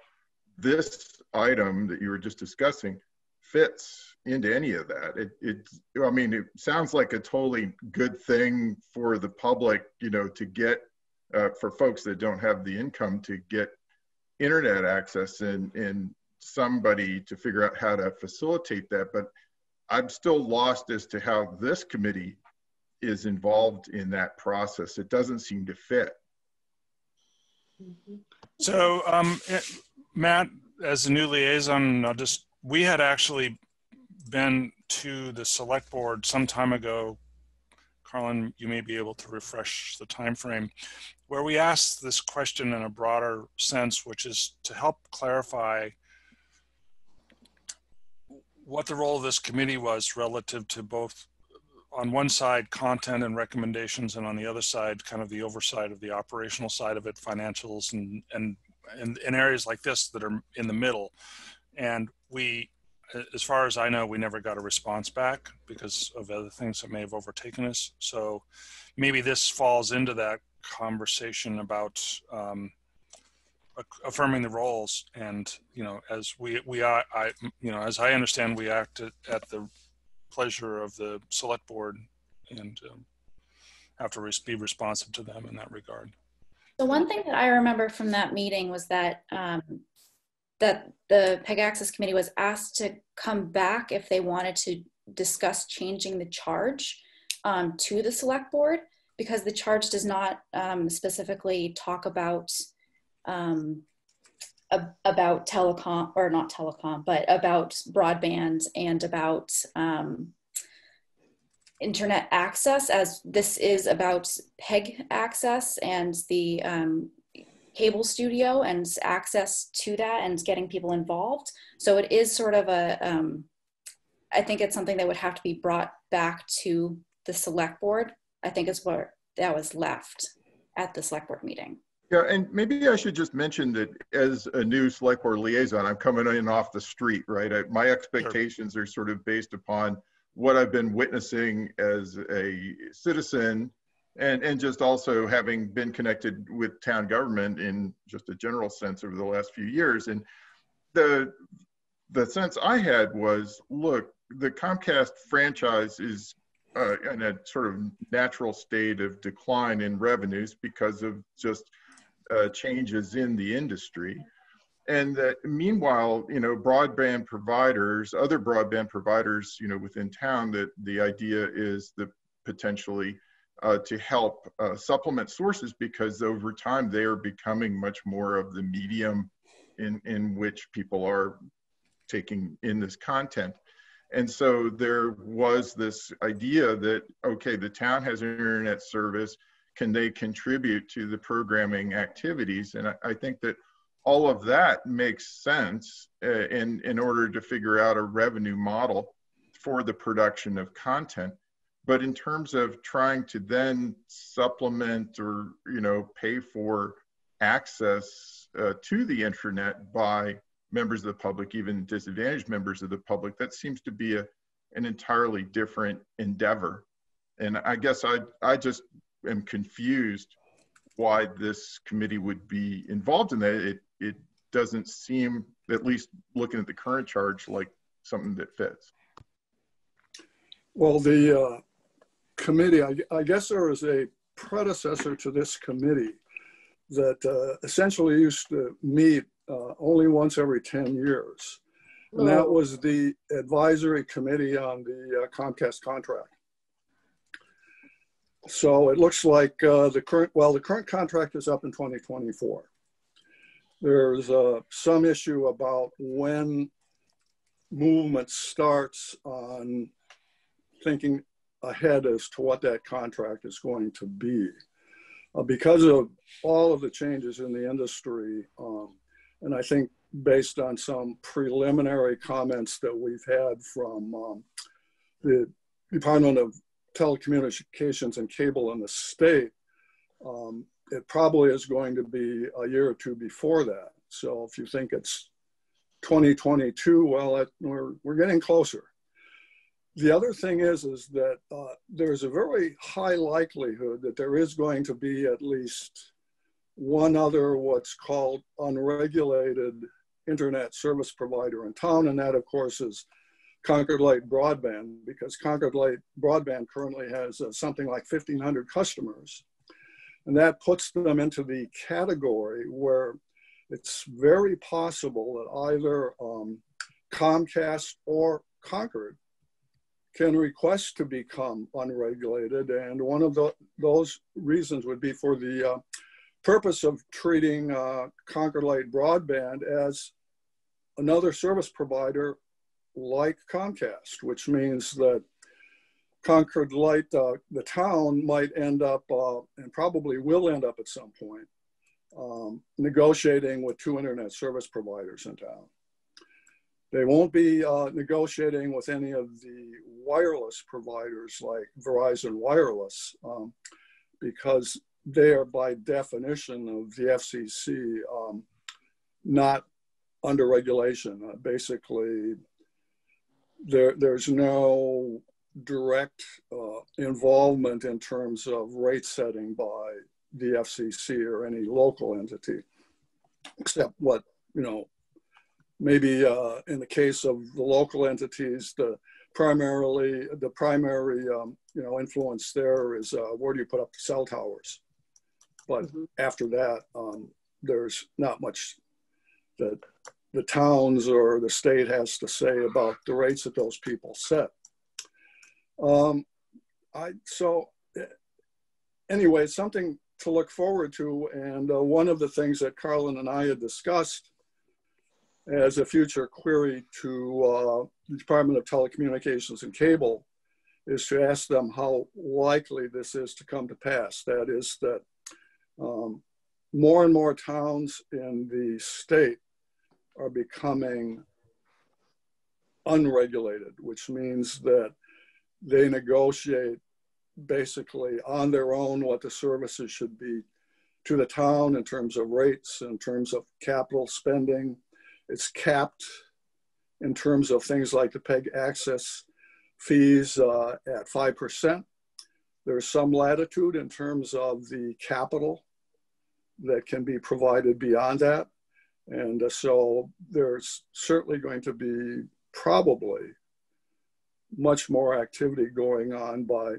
this item that you were just discussing fits into any of that. I mean, it sounds like a totally good thing for the public, you know, to get, for folks that don't have the income to get internet access and somebody to figure out how to facilitate that. But I'm still lost as to how this committee is involved in that process. It doesn't seem to fit. So, Matt, as a new liaison, we had actually been to the select board some time ago. Carlin, you may be able to refresh the time frame, where we asked this question in a broader sense, which is to help clarify what the role of this committee was relative to both, on one side, content and recommendations, and on the other side, kind of the oversight of the operational side of it, financials, and in areas like this that are in the middle. And we, as far as I know, we never got a response back because of other things that may have overtaken us. So maybe this falls into that conversation about affirming the roles. And, you know, as as I understand, we act at the pleasure of the select board and have to be responsive to them in that regard. So one thing that I remember from that meeting was that that the PEG Access Committee was asked to come back if they wanted to discuss changing the charge to the select board, because the charge does not specifically talk about telecom, or not telecom, but about broadband and about internet access, as this is about PEG access and the cable studio and access to that and getting people involved. So it is sort of I think it's something that would have to be brought back to the select board. I think is what that was left at the select board meeting. Yeah, and maybe I should just mention that as a new select board liaison, I'm coming in off the street, right? My expectations are sort of based upon what I've been witnessing as a citizen, and just also having been connected with town government in just a general sense over the last few years. And the sense I had was, look, the Comcast franchise is in a sort of natural state of decline in revenues because of just changes in the industry. And that meanwhile, you know, broadband providers, other broadband providers, you know, within town, that the idea is that potentially to help supplement sources, because over time they are becoming much more of the medium in which people are taking in this content. And so there was this idea that, okay, the town has an internet service, can they contribute to the programming activities? And I think that all of that makes sense in order to figure out a revenue model for the production of content. But in terms of trying to then supplement or, you know, pay for access to the internet by members of the public, even disadvantaged members of the public, that seems to be an entirely different endeavor. And I guess I just am confused why this committee would be involved in that. It doesn't seem, at least looking at the current charge, like something that fits. Well, the committee, I guess there was a predecessor to this committee that essentially used to meet only once every 10 years. And that was the advisory committee on the Comcast contract. So it looks like the current contract is up in 2024. There's some issue about when movement starts on thinking ahead as to what that contract is going to be. Because of all of the changes in the industry, and I think based on some preliminary comments that we've had from the Department of Telecommunications and Cable in the state, it probably is going to be a year or two before that. So if you think it's 2022, well, we're getting closer. The other thing is that there's a very high likelihood that there is going to be at least one other what's called unregulated internet service provider in town, and that, of course, is Concord Light Broadband, because Concord Light Broadband currently has something like 1,500 customers. And that puts them into the category where it's very possible that either Comcast or Concord can request to become unregulated. And one of those reasons would be for the purpose of treating Concord Light Broadband as another service provider like Comcast, which means that Concord Light, the town, might end up, and probably will end up at some point, negotiating with two internet service providers in town. They won't be negotiating with any of the wireless providers like Verizon Wireless, because they are, by definition of the FCC, not under regulation. Basically, there's no direct involvement in terms of rate setting by the FCC or any local entity, except what, maybe in the case of the local entities, the primary influence there is where do you put up the cell towers. But after that, there's not much that the towns or the state has to say about the rates that those people set. Anyway, it's something to look forward to. And one of the things that Carlin and I had discussed as a future query to the Department of Telecommunications and Cable is to ask them how likely this is to come to pass. That is that more and more towns in the state are becoming unregulated, which means that they negotiate basically on their own what the services should be to the town in terms of rates, in terms of capital spending. It's capped in terms of things like the PEG access fees at 5%. There's some latitude in terms of the capital that can be provided beyond that. And so there's certainly going to be probably much more activity going on by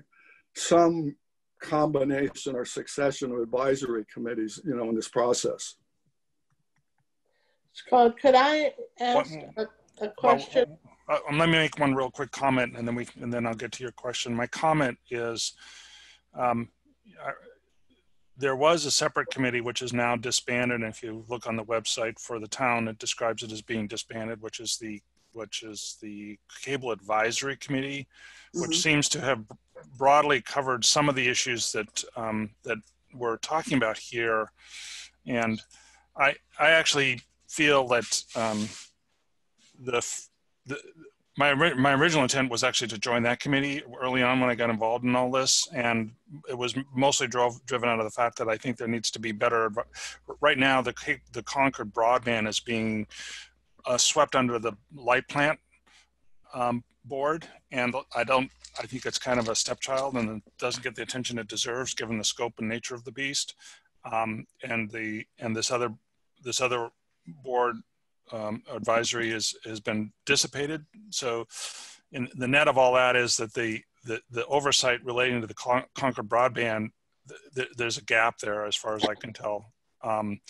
some combination or succession of advisory committees, in this process. Scott, could I ask a question? Let me make one real quick comment, and then I'll get to your question. My comment is, there was a separate committee which is now disbanded. And if you look on the website for the town, it describes it as being disbanded, which is the Cable Advisory Committee, which seems to have broadly covered some of the issues that that we're talking about here. And I actually feel that my original intent was actually to join that committee early on when I got involved in all this, and it was mostly driven out of the fact that I think there needs to be better. Right now, the Concord broadband is being swept under the light plant board, and I think it's kind of a stepchild and it doesn't get the attention it deserves given the scope and nature of the beast. And this other board advisory has been dissipated. So in the net of all that is that the oversight relating to the Concord broadband, there's a gap there as far as I can tell. And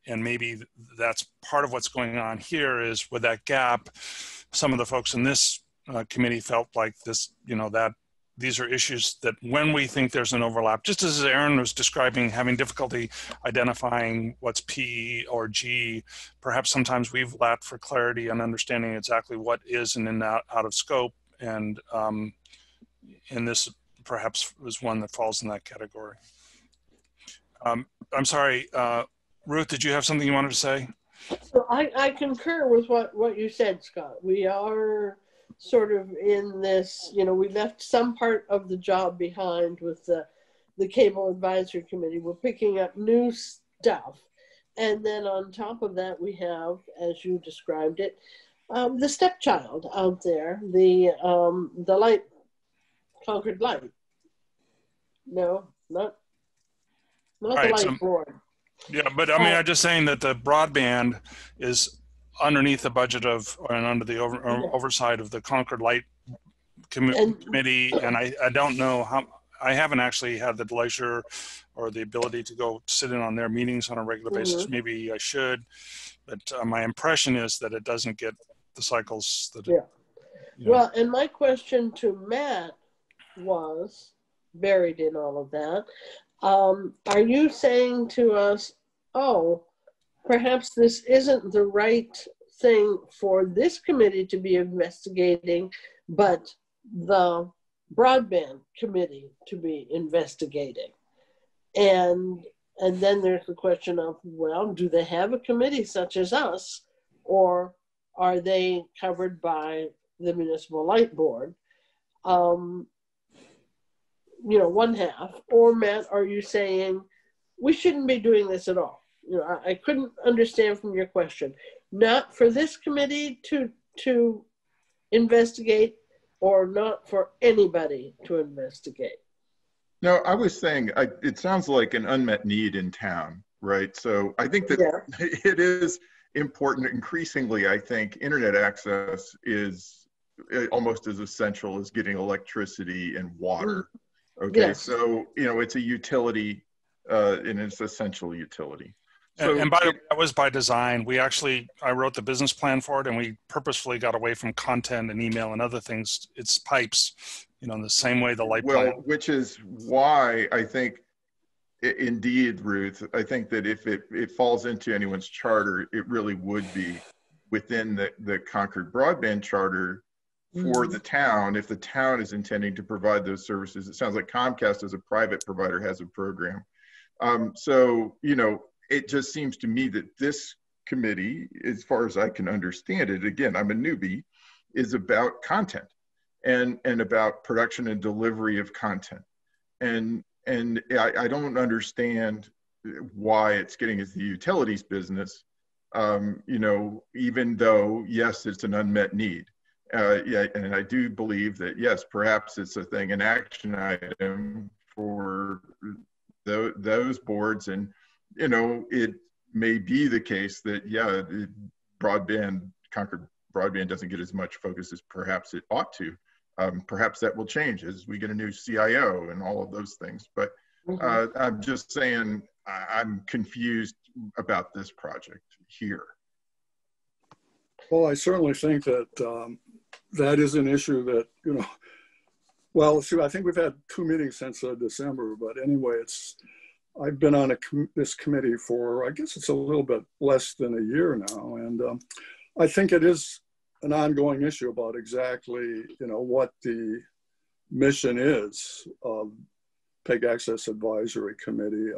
maybe that's part of what's going on here is with that gap, some of the folks in this committee felt like this, that these are issues that when we think there's an overlap, just as Erin was describing, having difficulty identifying what's P or G, perhaps sometimes we've lacked for clarity and understanding exactly what is in and out of scope. And and this perhaps is one that falls in that category. I'm sorry, Ruth, did you have something you wanted to say? So I concur with what you said, Scott. We are sort of in this, we left some part of the job behind with the Cable Advisory Committee. We're picking up new stuff. And then on top of that, we have, as you described it, the stepchild out there, the light, Concord Light. No, not right, the light board. Yeah, but I mean, I'm just saying that the broadband is underneath the budget of, and under the oversight of the Concord Light Committee. And I don't know how, I haven't actually had the leisure or the ability to go sit in on their meetings on a regular basis. Maybe I should, but my impression is that it doesn't get the cycles that Well, and my question to Matt was, buried in all of that, are you saying to us, oh, perhaps this isn't the right thing for this committee to be investigating, but the broadband committee to be investigating? And then there's the question of, well, do they have a committee such as us, or are they covered by the Municipal Light Board? One half. Or Matt, are you saying we shouldn't be doing this at all? I couldn't understand from your question. Not for this committee to investigate, or not for anybody to investigate? No, I was saying, it sounds like an unmet need in town, right? So I think that it is important. Increasingly, I think internet access is almost as essential as getting electricity and water. Okay, so, it's a utility, and it's essential utility. So, and by the way, that was by design. I wrote the business plan for it, and we purposefully got away from content and email and other things. It's pipes, in the same way the light plan. Which is why I think, indeed, Ruth, I think that if it falls into anyone's charter, it really would be within the Concord Broadband Charter for the town. If the town is intending to provide those services, it sounds like Comcast as a private provider has a program. So, it just seems to me that this committee, as far as I can understand it, again, I'm a newbie, is about content and about production and delivery of content. And I don't understand why it's getting into the utilities business, even though, yes, it's an unmet need. And I do believe that, yes, perhaps it's an action item for those boards. And, it may be the case that, Concord Broadband doesn't get as much focus as perhaps it ought to. Perhaps that will change as we get a new CIO and all of those things. But I'm just saying, I'm confused about this project here. Well, I certainly think that that is an issue that, well, I think we've had 2 meetings since December, but anyway, I've been on this committee for, I guess it's a little bit less than a year now. And I think it is an ongoing issue about exactly, what the mission is of PEG Access Advisory Committee.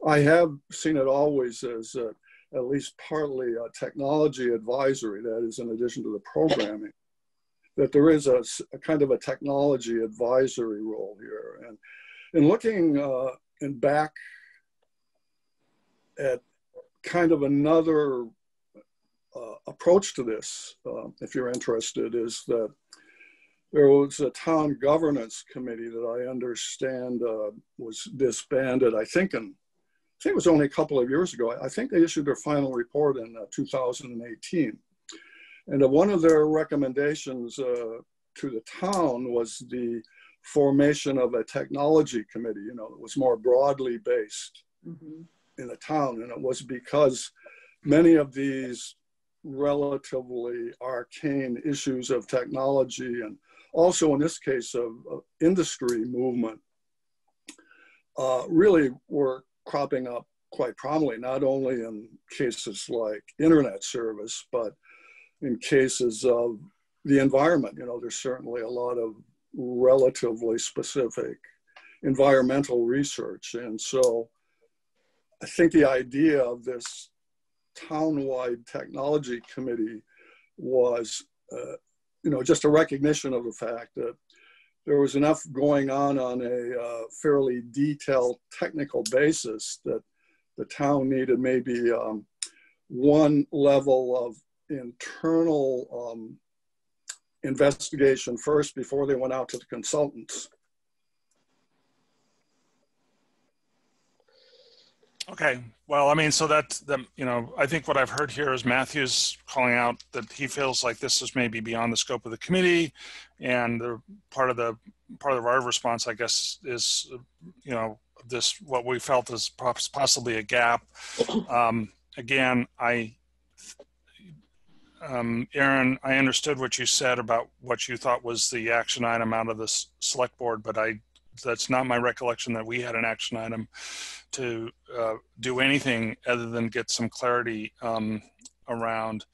I have seen it always as at least partly a technology advisory, that is in addition to the programming, that there is a kind of a technology advisory role here. And in looking back at kind of another approach to this, if you're interested, is that there was a town governance committee that I understand was disbanded, I think it was only a couple of years ago. I think they issued their final report in 2018. And one of their recommendations to the town was the formation of a technology committee, that was more broadly based in the town. And it was because many of these relatively arcane issues of technology, and also in this case of industry movement, really were cropping up quite prominently, not only in cases like internet service, but in cases of the environment. There's certainly a lot of relatively specific environmental research. And so I think the idea of this town-wide technology committee was, just a recognition of the fact that there was enough going on a fairly detailed technical basis that the town needed maybe one level of internal investigation first before they went out to the consultants. Okay, well, I mean, so that's the, I think what I've heard here is Matthew's calling out that he feels like this is maybe beyond the scope of the committee, and the part of our response, I guess, is, this what we felt is possibly a gap. Again, Erin, I understood what you said about what you thought was the action item out of this select board, but that's not my recollection that we had an action item to do anything other than get some clarity around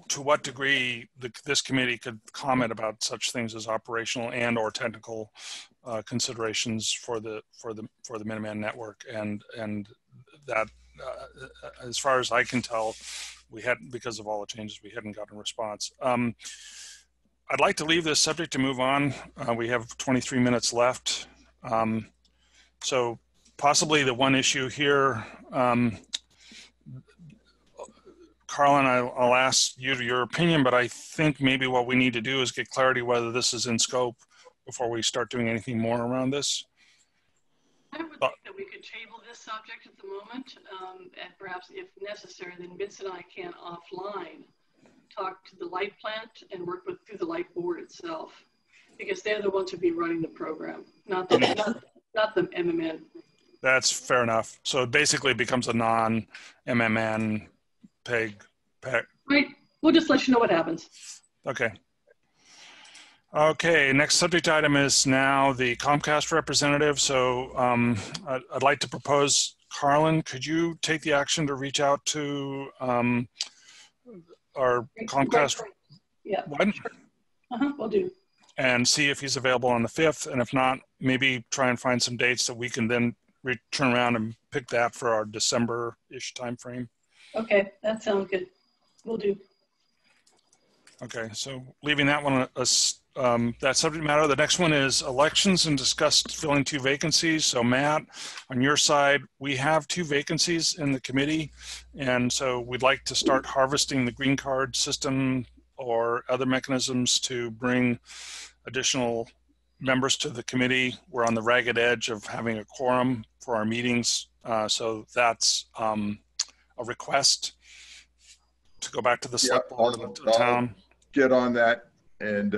to what degree this committee could comment about such things as operational and or technical considerations for the Minuteman network, and that as far as I can tell, we hadn't, because of all the changes, we hadn't gotten a response. I'd like to leave this subject to move on. We have 23 minutes left. So possibly the one issue here, Carlin, I'll ask you your opinion, but I think maybe what we need to do is get clarity whether this is in scope before we start doing anything more around this. I would think that we could table this subject at the moment, and perhaps if necessary, then Vince and I can offline talk to the light plant and work through the light board itself, because they're the ones who'd be running the program, not the MMN. That's fair enough. So it basically becomes a non-MMN PEG. Right. We'll just let you know what happens. Okay. Okay, next subject item is now the Comcast representative. So I'd like to propose, Carlin, could you take the action to reach out to our Comcast? Yeah. What? Sure. We'll do. And see if he's available on the 5th. And if not, maybe try and find some dates that we can then turn around and pick that for our December-ish timeframe. Okay, that sounds good. We'll do. Okay, so leaving that one, that subject matter. The next one is elections and discussed filling 2 vacancies. So Matt, on your side, we have 2 vacancies in the committee. And so we'd like to start harvesting the green card system or other mechanisms to bring additional members to the committee. We're on the ragged edge of having a quorum for our meetings. So that's a request to go back to the select board of the town. Get on that. And,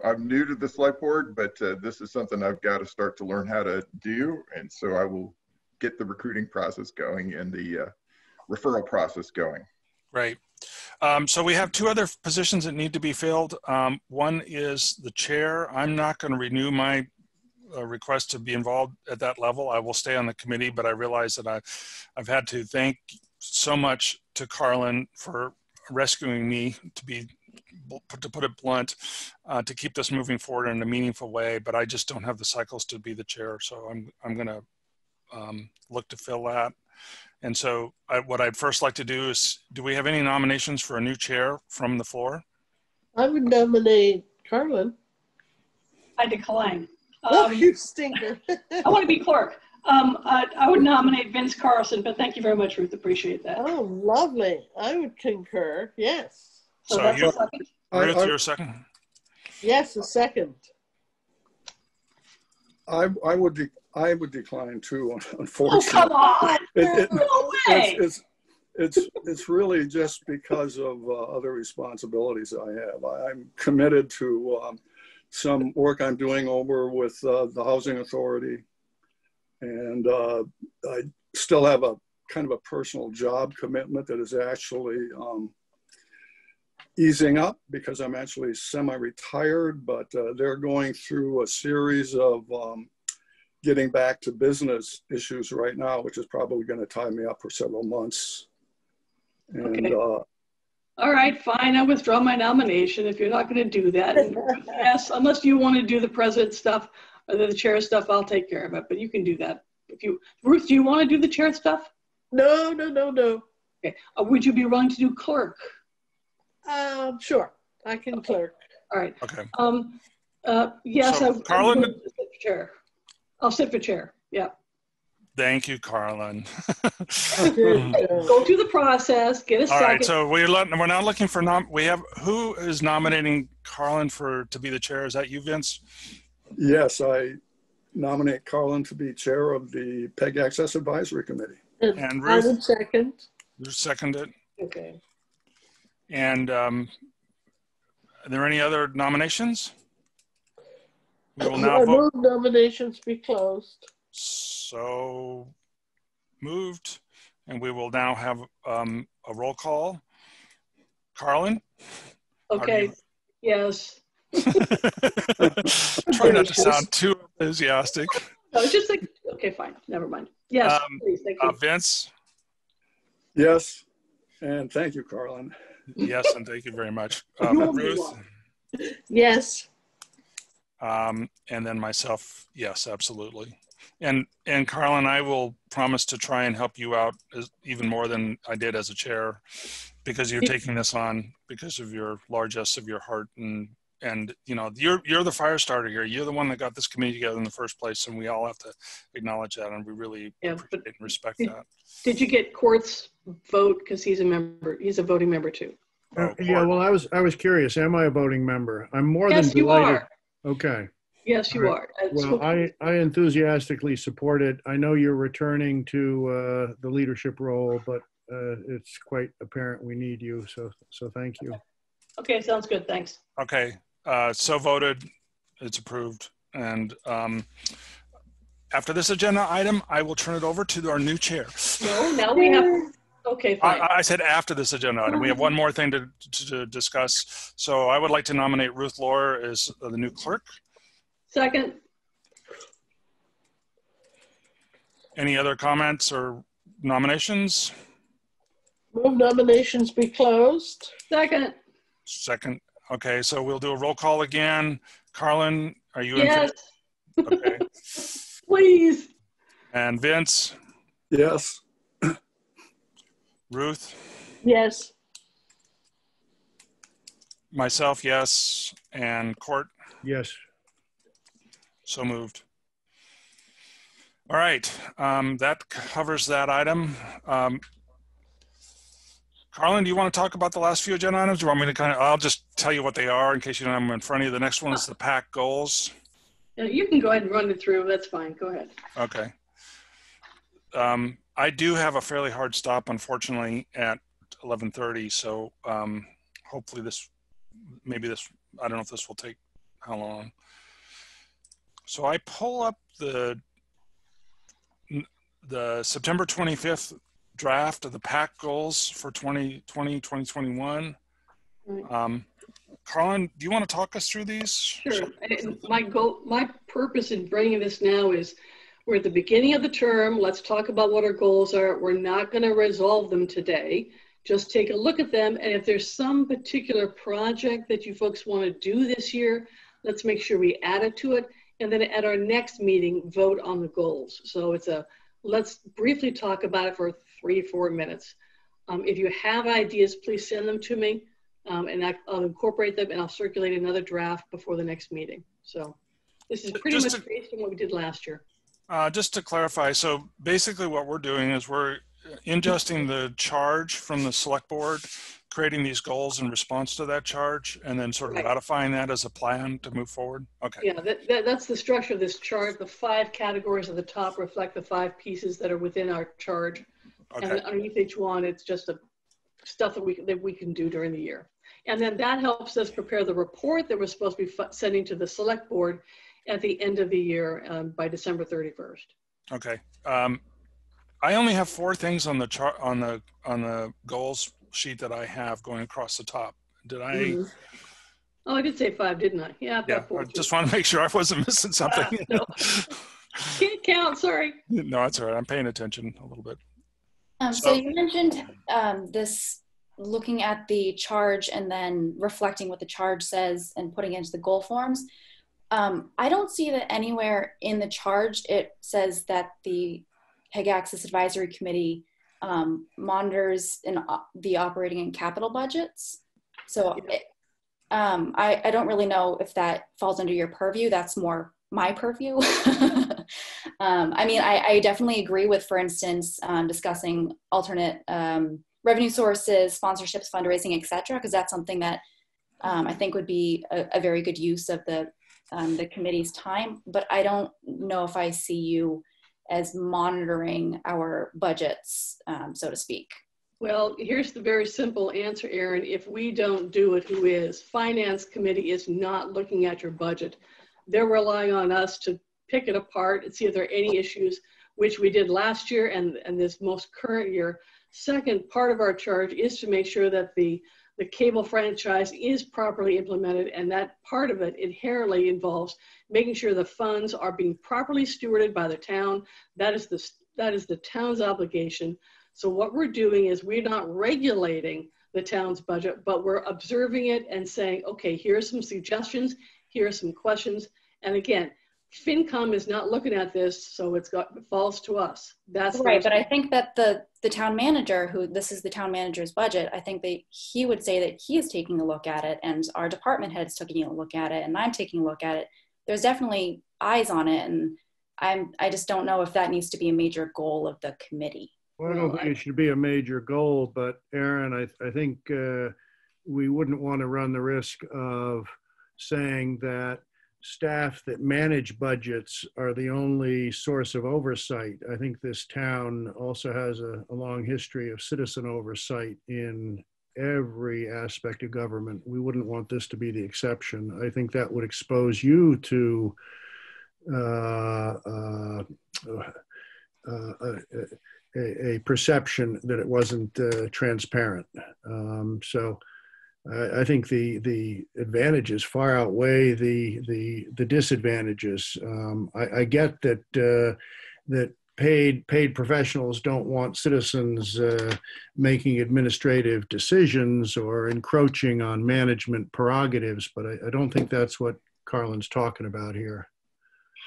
I'm new to the select board, but this is something I've got to start to learn how to do. And so I will get the recruiting process going and the referral process going. Right. So we have 2 other positions that need to be filled. One is the chair. I'm not going to renew my request to be involved at that level. I will stay on the committee, but I realize that I've had to thank so much to Carlin for rescuing me, to put it blunt, to keep this moving forward in a meaningful way, but I just don't have the cycles to be the chair. So I'm going to look to fill that. And so what I'd first like to do is, do we have any nominations for a new chair from the floor? I would nominate Carlin. I decline. Oh, you stinker. I want to be clerk. I would nominate Vince Carlson, but thank you very much, Ruth. Appreciate that. Oh, lovely. I would concur. Yes. So that's a second. Ruth, you're a second? Yes, a second. I would decline too, unfortunately. Oh, come on! No way! It's really just because of other responsibilities I have. I'm committed to some work I'm doing over with the Housing Authority, and I still have a kind of a personal job commitment that is actually easing up because I'm actually semi-retired, but they're going through a series of getting back to business issues right now, which is probably going to tie me up for several months. And okay. All right, fine. I withdraw my nomination if you're not going to do that. And yes, unless you want to do the president stuff or the chair stuff, I'll take care of it. But you can do that. Ruth, do you want to do the chair stuff? No. Okay. Would you be willing to do clerk? Sure, I can clerk. All right. Okay. Yes, So, Carlin, I'll sit for chair. I'll sit for chair. Yeah. Thank you, Carlin. Go through the process. Get a second. All right. So we're now looking for who is nominating Carlin to be the chair? Is that you, Vince? Yes, I nominate Carlin to be chair of the PEG Access Advisory Committee. And Ruth? I would second. You second it? Okay. And are there any other nominations? We will now vote. Move nominations be closed. So moved. And we will now have a roll call. Carlin? Okay. Yes. Try not to sound too enthusiastic. No, it's just like, okay, fine. Never mind. Yes, please. Thank you. Vince? Yes. And thank you, Carlin. Yes, and thank you very much. Ruth? Yes. And then myself, yes, absolutely. And Carlin, I will promise to try and help you out even more than I did as a chair, because you're taking this on because of your largesse of your heart, and you know, you're the fire starter here. You're the one that got this committee together in the first place, and we all have to acknowledge that, and we really appreciate and respect that. Did you get Court's vote? Because he's a member. He's a voting member too. Yeah, well, I was curious. Am I a voting member? I'm more than delighted. You are. Okay. Yes, you are. Well, I enthusiastically support it. I know you're returning to the leadership role, but it's quite apparent we need you. So thank you. Okay, sounds good. Thanks. Okay, so voted. It's approved. And after this agenda item, I will turn it over to our new chair. No, now we have. Okay, fine. I said after this agenda item. We have one more thing to discuss. So I would like to nominate Ruth Lohr as the new clerk. Second. Any other comments or nominations? Move nominations be closed. Second. Second. Okay, so we'll do a roll call again. Carlin, are you in? Yes. Okay. Please. And Vince? Yes. Ruth? Yes. Myself, yes. And Court? Yes. So moved. All right, that covers that item. Carlin, do you want to talk about the last few agenda items? Do you want me to I'll just tell you what they are in case you don't have them in front of you. The next one is the PAC goals. Yeah, you can go ahead and run it through. That's fine. Go ahead. Okay. I do have a fairly hard stop, unfortunately, at 11:30. So hopefully maybe this, I don't know if this will take how long. So I pull up the September 25th draft of the PAC goals for 2020, 2021. Right. Carlin, do you want to talk us through these? Sure. And my purpose in bringing this now is we're at the beginning of the term. Let's talk about what our goals are. We're not going to resolve them today. Just take a look at them. And if there's some particular project that you folks want to do this year, let's make sure we add it to it. And then at our next meeting, vote on the goals. So let's briefly talk about it for 3-4 minutes. If you have ideas, please send them to me, and I'll incorporate them, and I'll circulate another draft before the next meeting. So this is pretty much based on what we did last year. Just to clarify, so basically what we're doing is we're ingesting the charge from the select board, creating these goals in response to that charge, and then sort of ratifying that as a plan to move forward? Okay. Yeah, that's the structure of this chart. The 5 categories at the top reflect the 5 pieces that are within our charge. Okay. And underneath each one, it's just stuff that we can do during the year. And then that helps us prepare the report that we're supposed to be sending to the select board at the end of the year by December 31st. Okay. I only have 4 things on the chart on the goals sheet that I have going across the top. Did I? Mm-hmm. Oh, I did say 5, didn't I? Yeah. Yeah. I just want to make sure I wasn't missing something. No. Can't count. Sorry. No, that's all right. I'm paying attention a little bit. So you mentioned this looking at the charge and then reflecting what the charge says and putting it into the goal forms, I don't see that anywhere in the charge it says that the PEG Access Advisory Committee monitors the operating and capital budgets. So I don't really know if that falls under your purview. That's more my purview. I mean, I definitely agree with, for instance, discussing alternate revenue sources, sponsorships, fundraising, et cetera, because that's something that I think would be a very good use of the committee's time. But I don't know if I see you as monitoring our budgets, so to speak. Well, here's the very simple answer, Erin. If we don't do it, who is? Finance Committee is not looking at your budget. They're relying on us to pick it apart and see if there are any issues, which we did last year and this most current year. Second, part of our charge is to make sure that the cable franchise is properly implemented, and that part of it inherently involves making sure the funds are being properly stewarded by the town. That is the town's obligation. So what we're doing is we're not regulating the town's budget, but we're observing it and saying, okay, here are some suggestions, here are some questions. And again, FinCom is not looking at this, so it falls to us. That's right. But I think that the town manager, this is the town manager's budget, I think that he would say that he is taking a look at it, and our department head's taking a look at it, and I'm taking a look at it. There's definitely eyes on it, and I just don't know if that needs to be a major goal of the committee. Well, I don't think it should be a major goal, but Erin, I think we wouldn't want to run the risk of saying that staff that manage budgets are the only source of oversight. I think this town also has a long history of citizen oversight in every aspect of government. We wouldn't want this to be the exception. I think that would expose you to a perception that it wasn't transparent. So I think the advantages far outweigh the disadvantages. I get that that paid professionals don't want citizens making administrative decisions or encroaching on management prerogatives, but I don't think that's what Carlin's talking about here.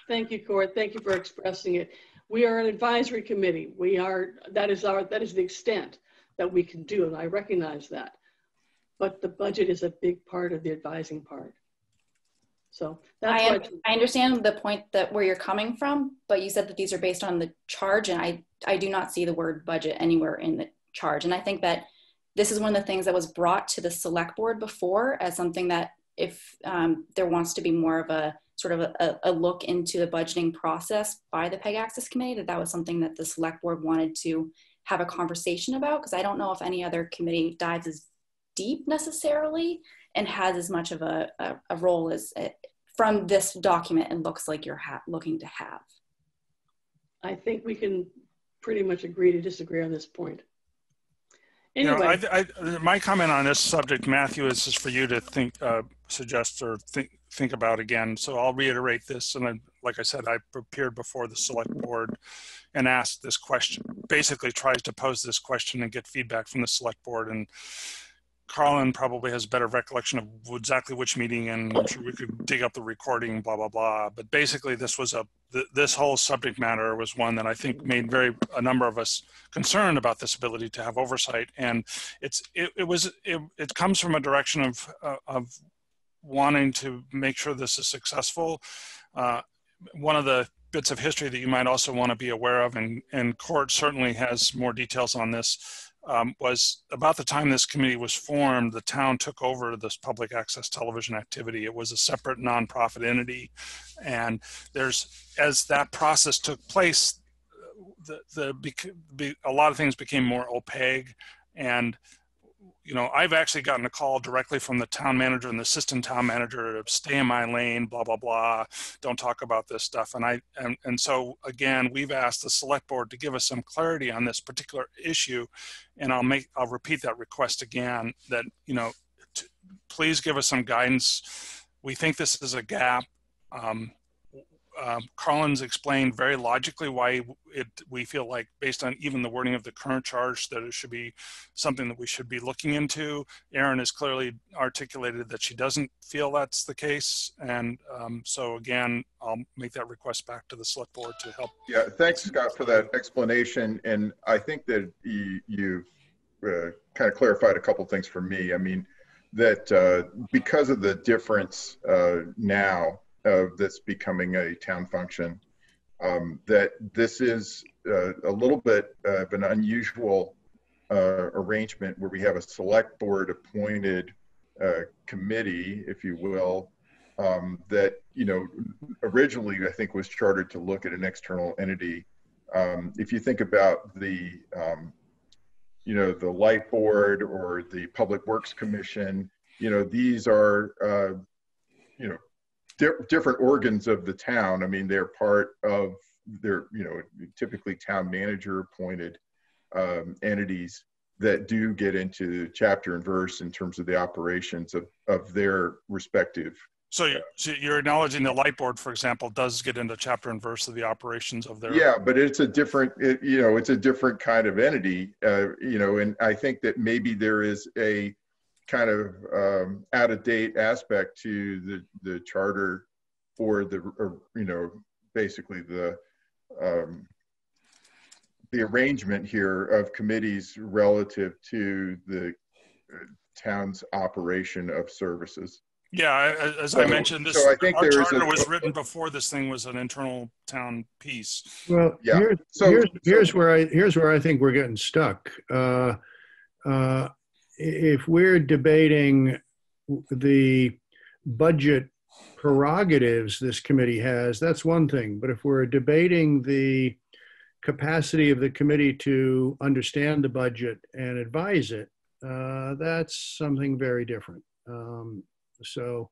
Thank you, Cord. Thank you for expressing it. We are an advisory committee. That is the extent that we can do, and I recognize that. But the budget is a big part of the advising part. So that's I understand the point where you're coming from, but you said that these are based on the charge, and I do not see the word budget anywhere in the charge. And I think that this is one of the things that was brought to the select board before as something that if there wants to be more of a sort of a look into the budgeting process by the PEG Access Committee, that was something that the select board wanted to have a conversation about, because I don't know if any other committee dives as deep necessarily and has as much of a role as from this document it looks like you're looking to have. I think we can pretty much agree to disagree on this point. Anyway. You know, my comment on this subject, Matthew, is just for you to think, suggest or think about again. So I'll reiterate this. And like I said, I prepared before the select board and asked this question, basically tries to pose this question and get feedback from the select board. And Carlin probably has a better recollection of exactly which meeting, and I'm sure we could dig up the recording, blah, blah, blah. But basically this was this whole subject matter was one that I think made a number of us concerned about this ability to have oversight. And it comes from a direction of wanting to make sure this is successful. One of the bits of history that you might also want to be aware of, and Court certainly has more details on this, was about the time this committee was formed, the town took over this public access television activity. It was a separate nonprofit entity. And as that process took place, a lot of things became more opaque. And you know, I've actually gotten a call directly from the town manager and the assistant town manager to stay in my lane, blah, blah, blah. Don't talk about this stuff. And so again, we've asked the select board to give us some clarity on this particular issue. And I'll repeat that request again, that, you know, please give us some guidance. We think this is a gap. Carlin's explained very logically why we feel like, based on even the wording of the current charge, that it should be something that we should be looking into. Erin has clearly articulated that she doesn't feel that's the case. And so again, I'll make that request back to the select board to help. Yeah, thanks, Scott, for that explanation. And I think that you've kind of clarified a couple things for me. I mean, that because of the difference now of this becoming a town function, that this is a little bit of an unusual arrangement where we have a select board appointed committee, if you will, that, you know, originally I think was chartered to look at an external entity. If you think about the, you know, the light board or the public works commission, you know, these are, you know, different organs of the town. I mean, they're part of their, you know, typically town manager appointed entities that do get into chapter and verse in terms of the operations of their respective. So you're acknowledging the light board, for example, does get into chapter and verse of the operations of their. Yeah, but it's a different, you know, it's a different kind of entity, you know, and I think that maybe there is a kind of out of date aspect to the charter or you know, basically the arrangement here of committees relative to the town's operation of services. Yeah, as I mentioned, this so I think our charter was written before this thing was an internal town piece. Well, yeah. Here's where I think we're getting stuck. If we're debating the budget prerogatives this committee has, that's one thing. But if we're debating the capacity of the committee to understand the budget and advise it, that's something very different. So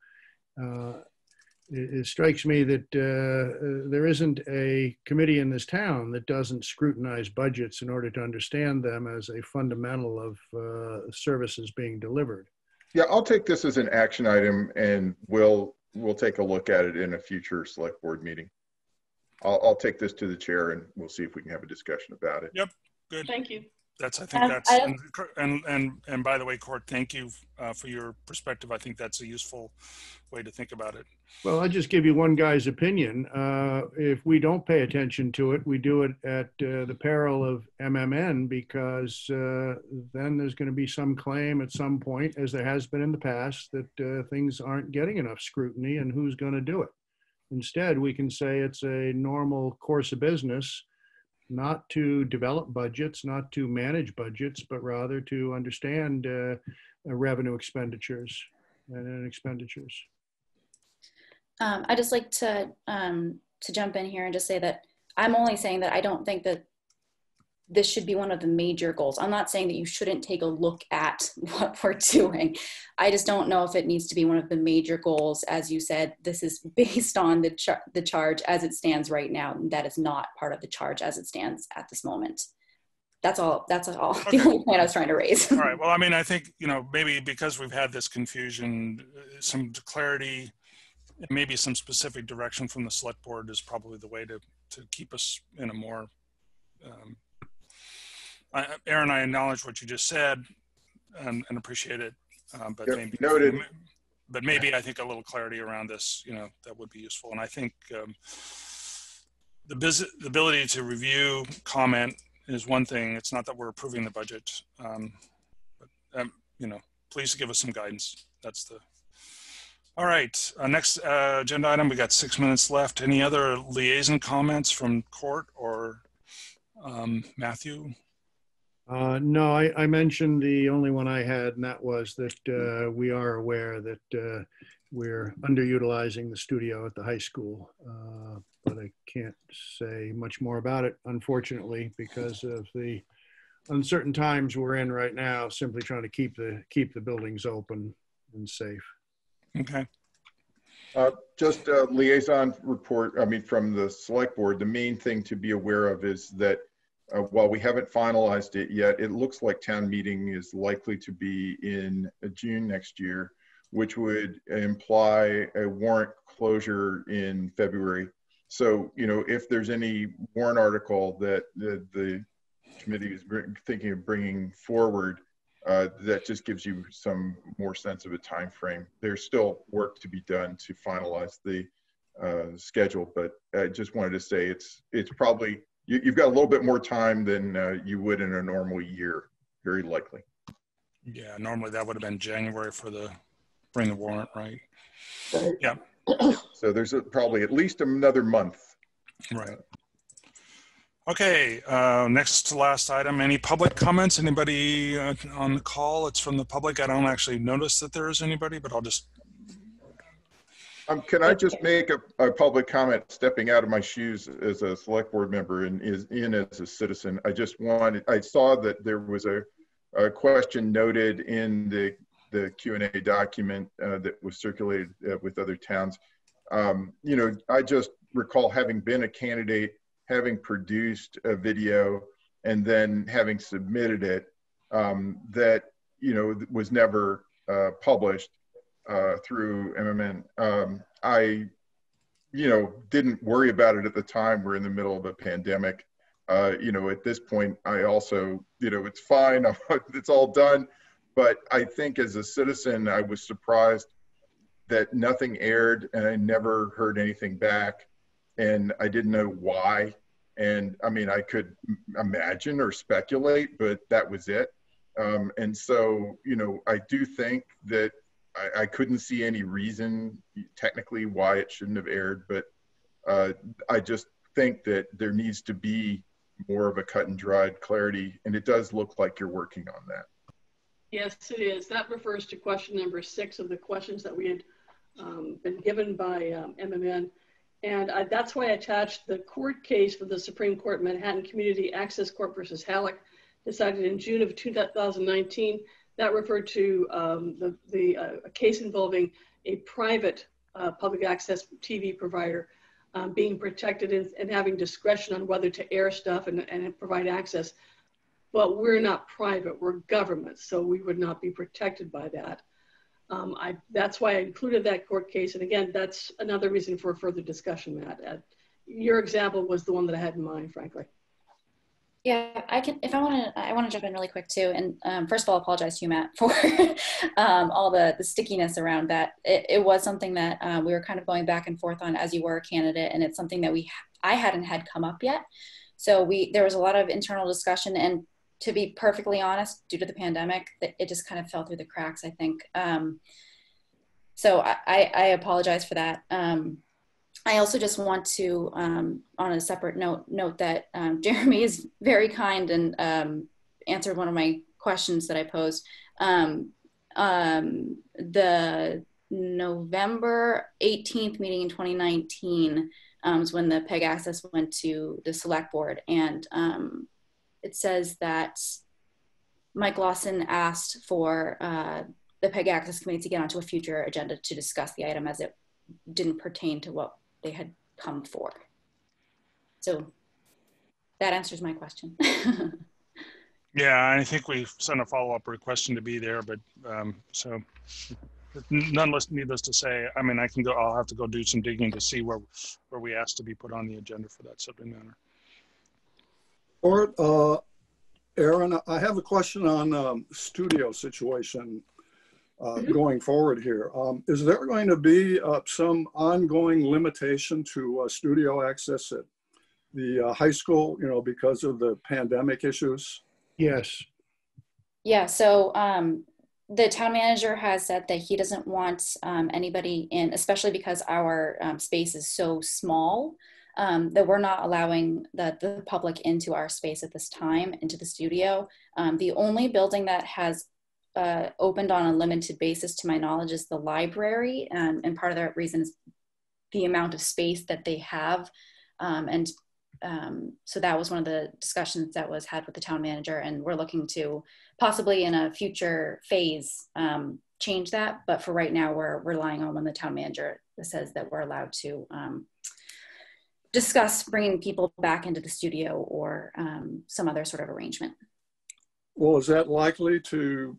it strikes me that there isn't a committee in this town that doesn't scrutinize budgets in order to understand them as a fundamental of services being delivered. Yeah, I'll take this as an action item, and we'll take a look at it in a future select board meeting. I'll take this to the chair, and we'll see if we can have a discussion about it. Yep, good. Thank you. I think that's, and by the way, Court, thank you for your perspective. I think that's a useful way to think about it. Well, I'll just give you one guy's opinion. If we don't pay attention to it, we do it at the peril of MMN, because then there's going to be some claim at some point, as there has been in the past, that things aren't getting enough scrutiny, and who's going to do it. Instead, we can say it's a normal course of business, not to develop budgets, not to manage budgets, but rather to understand revenue expenditures and expenditures. I just like to jump in here and just say that I'm only saying that I don't think that this should be one of the major goals. I'm not saying that you shouldn't take a look at what we're doing. I just don't know if it needs to be one of the major goals. As you said, this is based on the charge as it stands right now. That is not part of the charge as it stands at this moment. That's all. Okay. The only point I was trying to raise. All right. Well, I mean, I think, you know, maybe because we've had this confusion, some clarity, and maybe some specific direction from the select board is probably the way to keep us in a more, Erin, I acknowledge what you just said and appreciate it, but yep, maybe noted. But maybe I think a little clarity around this, you know, that would be useful. And I think the ability to review, comment is one thing. It's not that we're approving the budget, but you know, please give us some guidance. That's the. All right. Next agenda item. We got 6 minutes left. Any other liaison comments from Court or Matthew? No, I mentioned the only one I had, and that was that we are aware that we're underutilizing the studio at the high school, but I can't say much more about it, unfortunately, because of the uncertain times we're in right now, simply trying to keep the buildings open and safe. Okay. Just a liaison report, I mean, from the select board, the main thing to be aware of is that while we haven't finalized it yet, it looks like town meeting is likely to be in June next year, which would imply a warrant closure in February So, you know, if there's any warrant article that the committee is thinking of bringing forward, that just gives you some more sense of a time frame. There's still work to be done to finalize the schedule, but I just wanted to say it's probably, you've got a little bit more time than you would in a normal year, very likely. Yeah, normally that would have been January for bring the warrant, right? Yeah. So there's probably at least another month. Right. Okay, next to last item, any public comments? Anybody on the call? It's from the public. I don't actually notice that there is anybody, but I'll just. Can I just make a public comment, stepping out of my shoes as a select board member and as a citizen? I saw that there was a question noted in the Q&A document that was circulated with other towns. You know, I just recall having been a candidate, having produced a video, and then having submitted it, that, you know, was never published through MMN. I, you know, didn't worry about it at the time. We're in the middle of a pandemic. You know, at this point, I also, you know, it's fine. It's all done. But I think as a citizen, I was surprised that nothing aired and I never heard anything back. And I didn't know why. And I mean, I could imagine or speculate, but that was it. And so, you know, I do think that I couldn't see any reason technically why it shouldn't have aired, but I just think that there needs to be more of a cut and dried clarity. And it does look like you're working on that. Yes, it is. That refers to question number 6 of the questions that we had been given by MMN. And that's why I attached the court case for the Supreme Court Manhattan Community Access Court versus Halleck, decided in June of 2019. That referred to a case involving a private public access TV provider being protected and having discretion on whether to air stuff and provide access. But we're not private, we're government, so we would not be protected by that. That's why I included that court case. And again, that's another reason for further discussion, Matt. Your example was the one that I had in mind, frankly. Yeah, I can, if I want to jump in really quick too. And first of all, apologize to you, Matt, for all the stickiness around that. It was something that we were kind of going back and forth on as you were a candidate. And it's something that I hadn't had come up yet. So there was a lot of internal discussion, and to be perfectly honest, due to the pandemic, it just kind of fell through the cracks, I think. So I apologize for that. I also just want to, on a separate note that Jeremy is very kind and answered one of my questions that I posed. The November 18th meeting in 2019 was when the PEG access went to the select board, and it says that Mike Lawson asked for the PEG access committee to get onto a future agenda to discuss the item as it didn't pertain to what they had come for. So that answers my question. Yeah, I think we sent a follow-up requesting to be there, but so needless to say, I mean, I'll have to go do some digging to see where we asked to be put on the agenda for that subject matter. Or, Erin, I have a question on studio situation going forward here. Is there going to be some ongoing limitation to studio access at the high school, you know, because of the pandemic issues? Yes. Yeah, so the town manager has said that he doesn't want anybody in, especially because our space is so small, that we're not allowing the public into our space at this time, into the studio. The only building that has opened on a limited basis, to my knowledge, is the library. And part of that reason is the amount of space that they have. So that was one of the discussions that was had with the town manager, and we're looking to possibly in a future phase change that. But for right now, we're relying on when the town manager says that we're allowed to discuss bringing people back into the studio or some other sort of arrangement. Well, is that likely to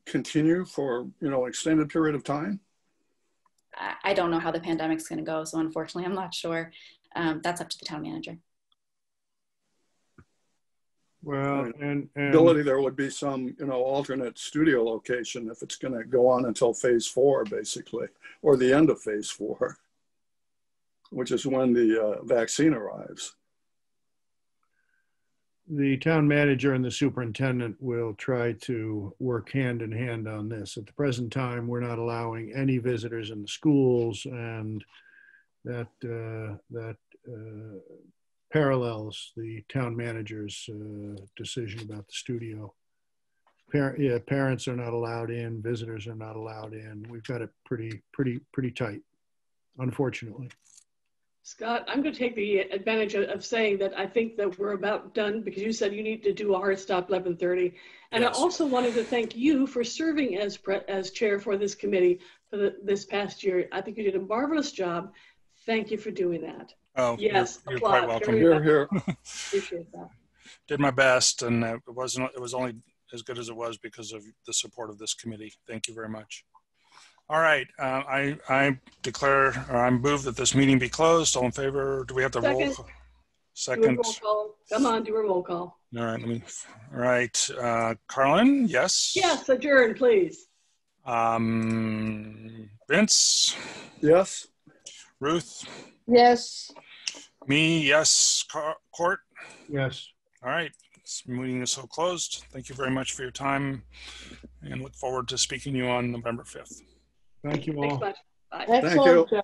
continue for, you know, extended period of time? I don't know how the pandemic's going to go, so unfortunately, I'm not sure. that's up to the town manager. Well, and ability there would be some, alternate studio location if it's going to go on until phase 4, basically, or the end of phase 4, which is when the vaccine arrives. the town manager and the superintendent will try to work hand in hand on this. At the present time, we're not allowing any visitors in the schools, and that parallels the town manager's decision about the studio. Parents are not allowed in, visitors are not allowed in. We've got it pretty tight, unfortunately. Scott, I'm going to take the advantage of saying that I think that we're about done, because you said you need to do a hard stop 11:30. And yes. I also wanted to thank you for serving as chair for this committee for this past year. I think you did a marvelous job. Thank you for doing that. Oh, yes, you're quite welcome. Here. Appreciate that. Did my best, and it was only as good as it was because of the support of this committee. Thank you very much. All right, I declare, or I move that this meeting be closed. All in favor? Do we have to roll call? Second. Do a roll call. Come on, do a roll call. All right, all right, Carlin, yes? Yes, adjourn, please. Vince? Yes. Ruth? Yes. Me, yes. Court? Yes. All right, this meeting is so closed. Thank you very much for your time, and look forward to speaking to you on November 5th. Thank you all. Thanks much. Bye. Excellent. Thank you.